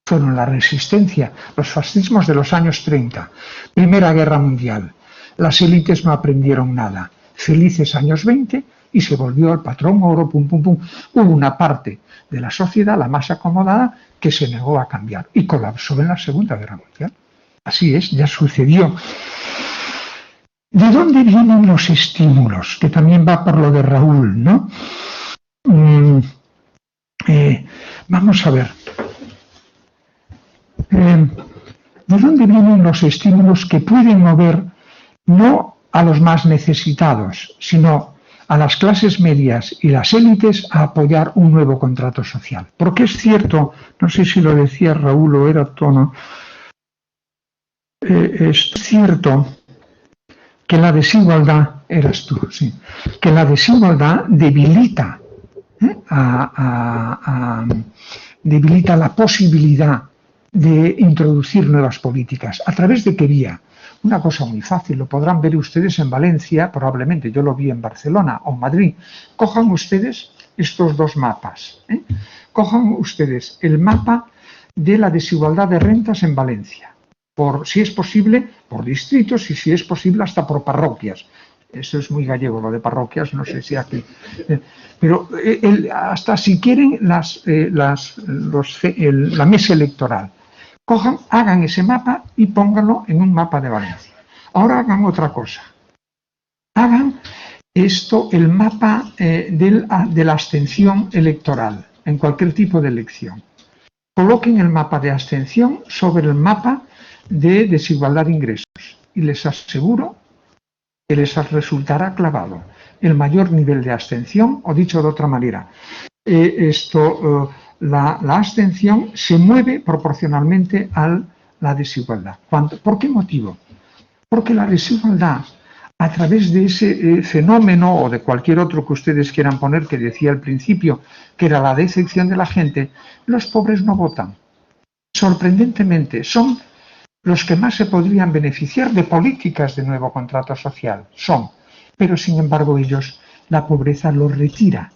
Fueron la resistencia, los fascismos de los años 30, Primera Guerra Mundial. Las élites no aprendieron nada. Felices años 20 y se volvió al patrón oro, pum, pum, pum. Hubo una parte de la sociedad, la más acomodada, que se negó a cambiar y colapsó en la Segunda Guerra Mundial. Así es, ya sucedió. ¿De dónde vienen los estímulos? Que también va por lo de Raúl, ¿no? Vamos a ver. ¿De dónde vienen los estímulos que pueden mover no a los más necesitados, sino a las clases medias y las élites a apoyar un nuevo contrato social? Porque es cierto, no sé si lo decía Raúl o era Tono, es cierto que la desigualdad, eras tú, sí, que la desigualdad debilita, debilita la posibilidad de introducir nuevas políticas. ¿A través de qué vía? Una cosa muy fácil, lo podrán ver ustedes en Valencia, probablemente yo lo vi en Barcelona o en Madrid. Cojan ustedes estos dos mapas. Cojan ustedes el mapa de la desigualdad de rentas en Valencia, por, si es posible, por distritos y si es posible hasta por parroquias. Eso es muy gallego, lo de parroquias, no sé si aquí. Pero hasta si quieren la mesa electoral. Cojan, hagan ese mapa y pónganlo en un mapa de Valencia. Ahora hagan otra cosa. Hagan esto, el mapa de la abstención electoral, en cualquier tipo de elección. Coloquen el mapa de abstención sobre el mapa de desigualdad de ingresos y les aseguro que les resultará clavado el mayor nivel de abstención, o dicho de otra manera, la abstención se mueve proporcionalmente a la desigualdad. ¿Por qué motivo? Porque la desigualdad, a través de ese fenómeno o de cualquier otro que ustedes quieran poner, que decía al principio, que era la decepción de la gente, los pobres no votan. Sorprendentemente, son los que más se podrían beneficiar de políticas de nuevo contrato social. Pero sin embargo ellos, la pobreza los retira.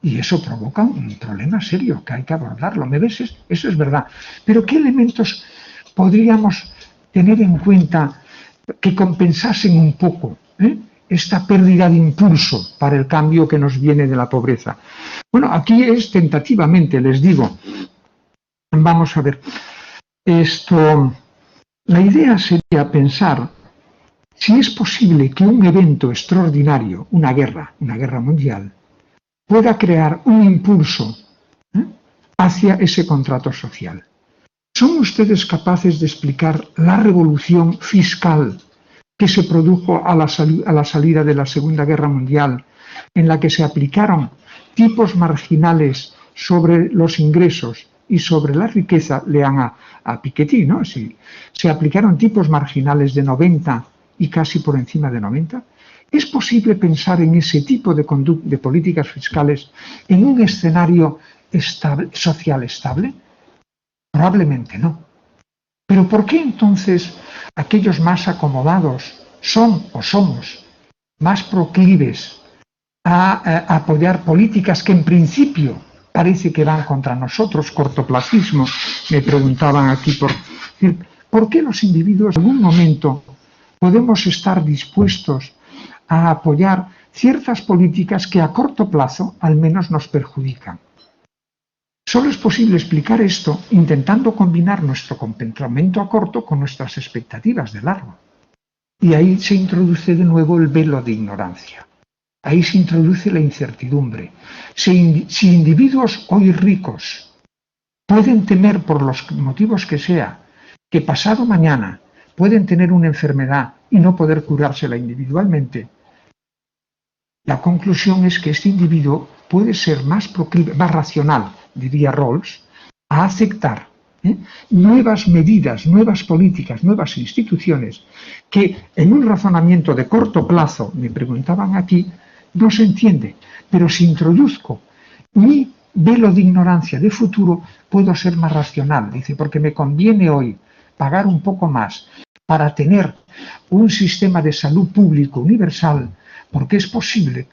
Y eso provoca un problema serio que hay que abordarlo. ¿Me ves? Eso es verdad. Pero ¿qué elementos podríamos tener en cuenta que compensasen un poco esta pérdida de impulso para el cambio que nos viene de la pobreza? Bueno, aquí es tentativamente, les digo. Vamos a ver. La idea sería pensar si es posible que un evento extraordinario, una guerra mundial, pueda crear un impulso hacia ese contrato social. ¿Son ustedes capaces de explicar la revolución fiscal que se produjo a la salida de la Segunda Guerra Mundial, en la que se aplicaron tipos marginales sobre los ingresos y sobre la riqueza? Lean a Piketty, ¿no? Se aplicaron tipos marginales de 90 y casi por encima de 90. ¿Es posible pensar en ese tipo de políticas fiscales en un escenario social estable? Probablemente no. Pero ¿por qué entonces aquellos más acomodados somos más proclives a apoyar políticas que en principio parece que van contra nosotros? Cortoplacismo, me preguntaban aquí. ¿Por qué los individuos en algún momento podemos estar dispuestos a apoyar ciertas políticas que a corto plazo al menos nos perjudican? Solo es posible explicar esto intentando combinar nuestro comportamiento a corto con nuestras expectativas de largo. Y ahí se introduce de nuevo el velo de ignorancia. Ahí se introduce la incertidumbre. Si individuos hoy ricos pueden temer, por los motivos que sea, que pasado mañana pueden tener una enfermedad y no poder curársela individualmente, la conclusión es que este individuo puede ser más proclive, más racional, diría Rawls, a aceptar nuevas medidas, nuevas políticas, nuevas instituciones que en un razonamiento de corto plazo, me preguntaban aquí, no se entiende, pero si introduzco mi velo de ignorancia de futuro, puedo ser más racional. Dice, porque me conviene hoy pagar un poco más para tener un sistema de salud público universal, porque es posible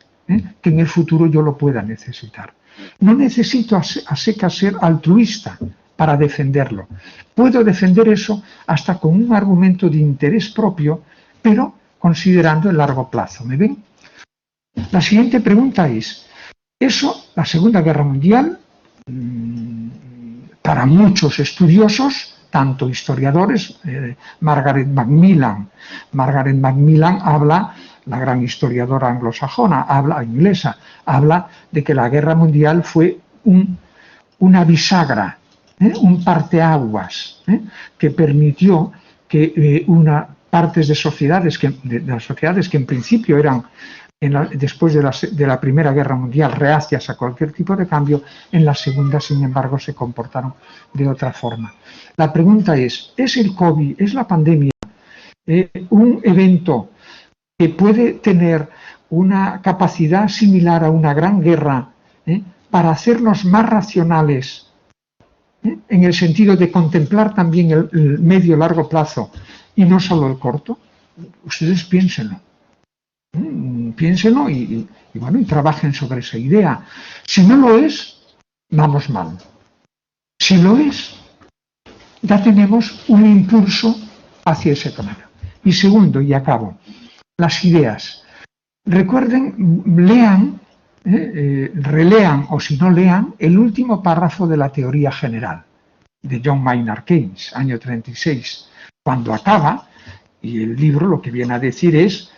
que en el futuro yo lo pueda necesitar. No necesito a secas ser altruista para defenderlo. Puedo defender eso hasta con un argumento de interés propio, pero considerando el largo plazo. ¿Me ven? La siguiente pregunta es, la Segunda Guerra Mundial, para muchos estudiosos, tanto historiadores, Margaret Macmillan habla, la gran historiadora anglosajona, inglesa, habla de que la Guerra Mundial fue una bisagra, un parteaguas, que permitió que partes de las sociedades que en principio eran, después de la Primera Guerra Mundial, reacias a cualquier tipo de cambio, en la Segunda, sin embargo, se comportaron de otra forma. La pregunta ¿es el COVID, es la pandemia, un evento que puede tener una capacidad similar a una gran guerra, para hacernos más racionales, en el sentido de contemplar también el medio-largo plazo y no solo el corto, ustedes piénsenlo. Piénsenlo y trabajen sobre esa idea. Si no lo es, vamos mal. Si lo es, ya tenemos un impulso hacia ese camino. Y segundo, y acabo, las ideas. Recuerden, lean, relean o si no lean, el último párrafo de la teoría general de John Maynard Keynes, año 36, cuando acaba, y el libro lo que viene a decir es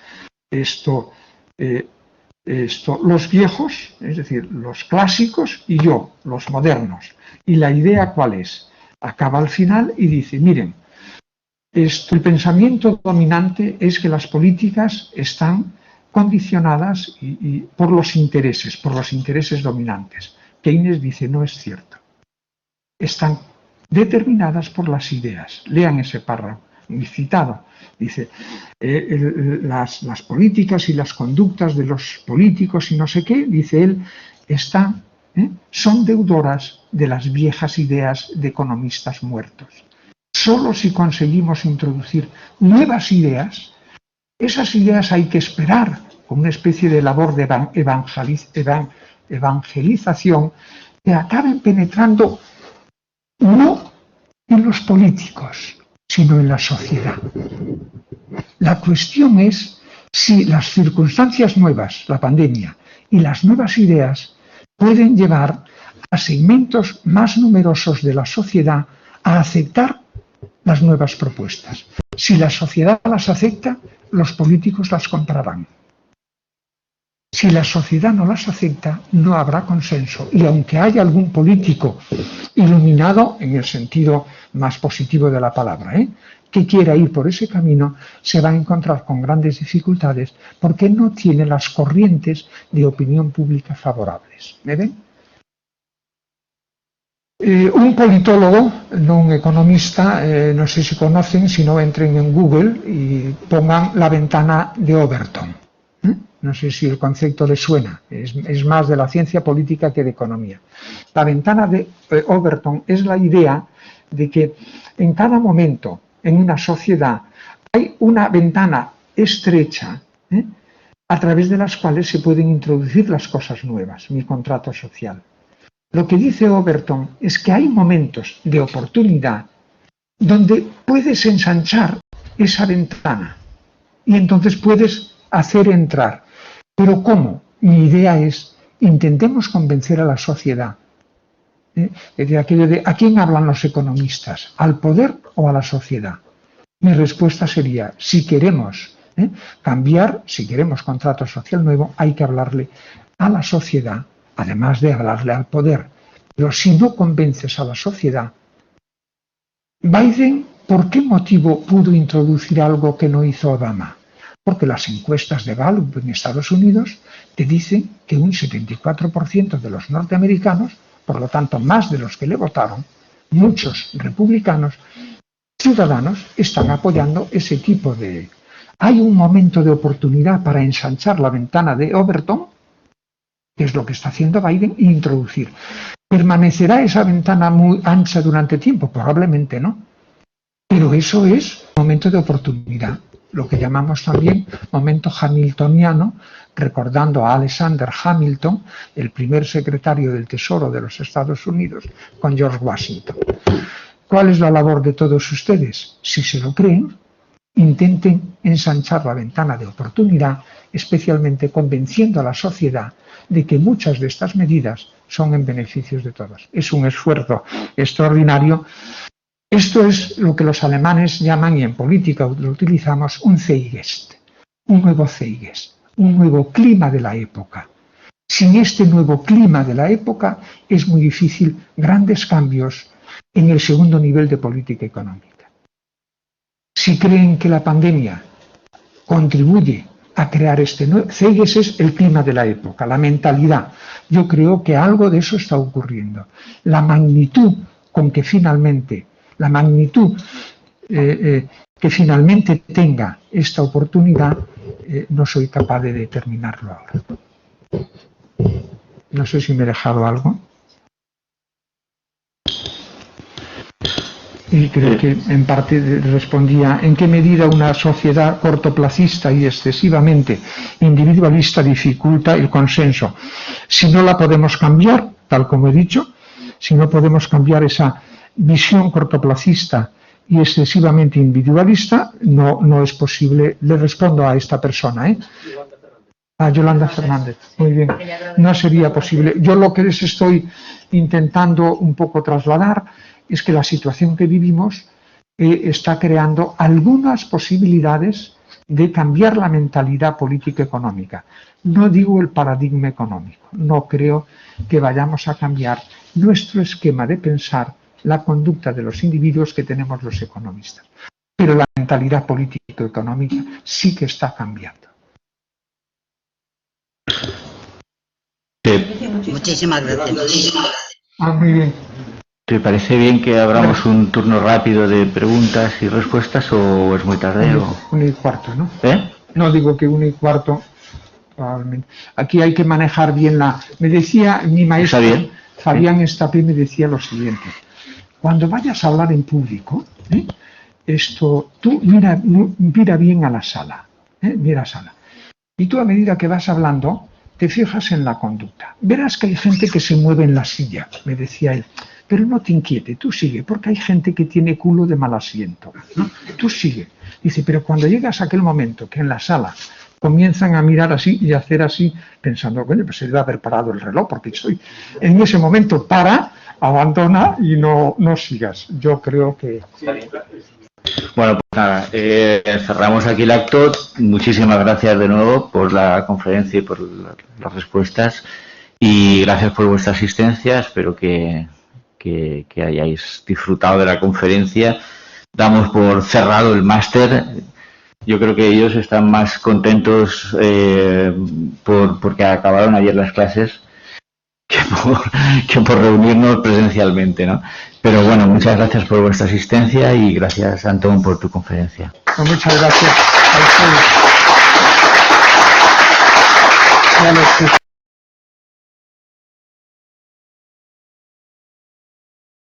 los viejos, es decir, los clásicos, y yo, los modernos. ¿Y la idea cuál es? Acaba al final y dice, miren, el pensamiento dominante es que las políticas están condicionadas por los intereses dominantes. Keynes dice, no es cierto. Están determinadas por las ideas. Lean ese párrafo, muy citado. Dice, las políticas y las conductas de los políticos y no sé qué, dice él, son deudoras de las viejas ideas de economistas muertos. Solo si conseguimos introducir nuevas ideas, esas ideas hay que esperar con una especie de labor de evangelización que acaben penetrando no en los políticos, sino en la sociedad. La cuestión es si las circunstancias nuevas, la pandemia, y las nuevas ideas pueden llevar a segmentos más numerosos de la sociedad a aceptar las nuevas propuestas. Si la sociedad las acepta, los políticos las comprarán. Si la sociedad no las acepta, no habrá consenso. Y aunque haya algún político iluminado, en el sentido más positivo de la palabra, que quiera ir por ese camino, se va a encontrar con grandes dificultades porque no tiene las corrientes de opinión pública favorables. ¿Me ven? Un politólogo, no un economista, no sé si conocen, si no entren en Google y pongan la ventana de Overton. No sé si el concepto les suena, es más de la ciencia política que de economía. La ventana de Overton es la idea de que en cada momento en una sociedad hay una ventana estrecha a través de las cuales se pueden introducir las cosas nuevas, mi contrato social. Lo que dice Overton es que hay momentos de oportunidad donde puedes ensanchar esa ventana y entonces puedes hacer entrar. Pero ¿cómo? Mi idea es, intentemos convencer a la sociedad. ¿A quién hablan los economistas? ¿Al poder o a la sociedad? Mi respuesta sería, si queremos cambiar, si queremos contrato social nuevo, hay que hablarle a la sociedad, además de hablarle al poder. Pero si no convences a la sociedad, Biden, ¿por qué motivo pudo introducir algo que no hizo Obama? Porque las encuestas de Gallup en Estados Unidos te dicen que un 74% de los norteamericanos, por lo tanto más de los que le votaron, muchos republicanos, ciudadanos, están apoyando ese tipo de... Hay un momento de oportunidad para ensanchar la ventana de Overton, que es lo que está haciendo Biden, e introducir. ¿Permanecerá esa ventana muy ancha durante tiempo? Probablemente no. Pero eso es un momento de oportunidad, lo que llamamos también momento hamiltoniano, recordando a Alexander Hamilton, el primer secretario del Tesoro de los Estados Unidos, con George Washington. ¿Cuál es la labor de todos ustedes? Si se lo creen, intenten ensanchar la ventana de oportunidad, especialmente convenciendo a la sociedad de que muchas de estas medidas son en beneficios de todos. Es un esfuerzo extraordinario. Esto es lo que los alemanes llaman, y en política lo utilizamos, un Zeitgeist, un nuevo Zeitgeist, un nuevo clima de la época. Sin este nuevo clima de la época es muy difícil grandes cambios en el segundo nivel de política económica. Si creen que la pandemia contribuye a crear este nuevo Zeitgeist, es el clima de la época, la mentalidad. Yo creo que algo de eso está ocurriendo. La magnitud con que finalmente que finalmente tenga esta oportunidad no soy capaz de determinarlo ahora. No sé si me he dejado algo. Y creo que en parte respondía en qué medida una sociedad cortoplacista y excesivamente individualista dificulta el consenso. Si no la podemos cambiar, tal como he dicho, si no podemos cambiar esa visión cortoplacista y excesivamente individualista, no es posible. Le respondo a esta persona, a Yolanda Fernández. Muy bien. No sería posible. Yo lo que les estoy intentando un poco trasladar es que la situación que vivimos está creando algunas posibilidades de cambiar la mentalidad política económica. No digo el paradigma económico. No creo que vayamos a cambiar nuestro esquema de pensar, la conducta de los individuos que tenemos los economistas. Pero la mentalidad político-económica sí que está cambiando.
Muchísimas gracias.
Muy bien.
¿Te parece bien que abramos un turno rápido de preguntas y respuestas o es muy tarde?
1:15, ¿no?
¿Eh?
No, digo que 1:15, probablemente. Aquí hay que manejar bien Me decía mi maestro, Fabián Estapé, me decía lo siguiente. Cuando vayas a hablar en público, tú mira bien a la sala, mira a la sala. Y tú, a medida que vas hablando, te fijas en la conducta. Verás que hay gente que se mueve en la silla, me decía él. Pero no te inquiete, tú sigue, porque hay gente que tiene culo de mal asiento, ¿no? Tú sigue. Dice, pero cuando llegas a aquel momento que en la sala comienzan a mirar así y a hacer así, pensando, bueno, pues se debe haber parado el reloj, porque estoy en ese momento, abandona y no sigas. Yo creo que...
Bueno, pues nada, cerramos aquí el acto. Muchísimas gracias de nuevo por la conferencia y por las respuestas. Y gracias por vuestra asistencia. Espero que hayáis disfrutado de la conferencia. Damos por cerrado el máster. Yo creo que ellos están más contentos porque acabaron ayer las clases que por reunirnos presencialmente, ¿no? Pero bueno, muchas gracias por vuestra asistencia y gracias, Antón, por tu conferencia.
Muchas gracias a ustedes.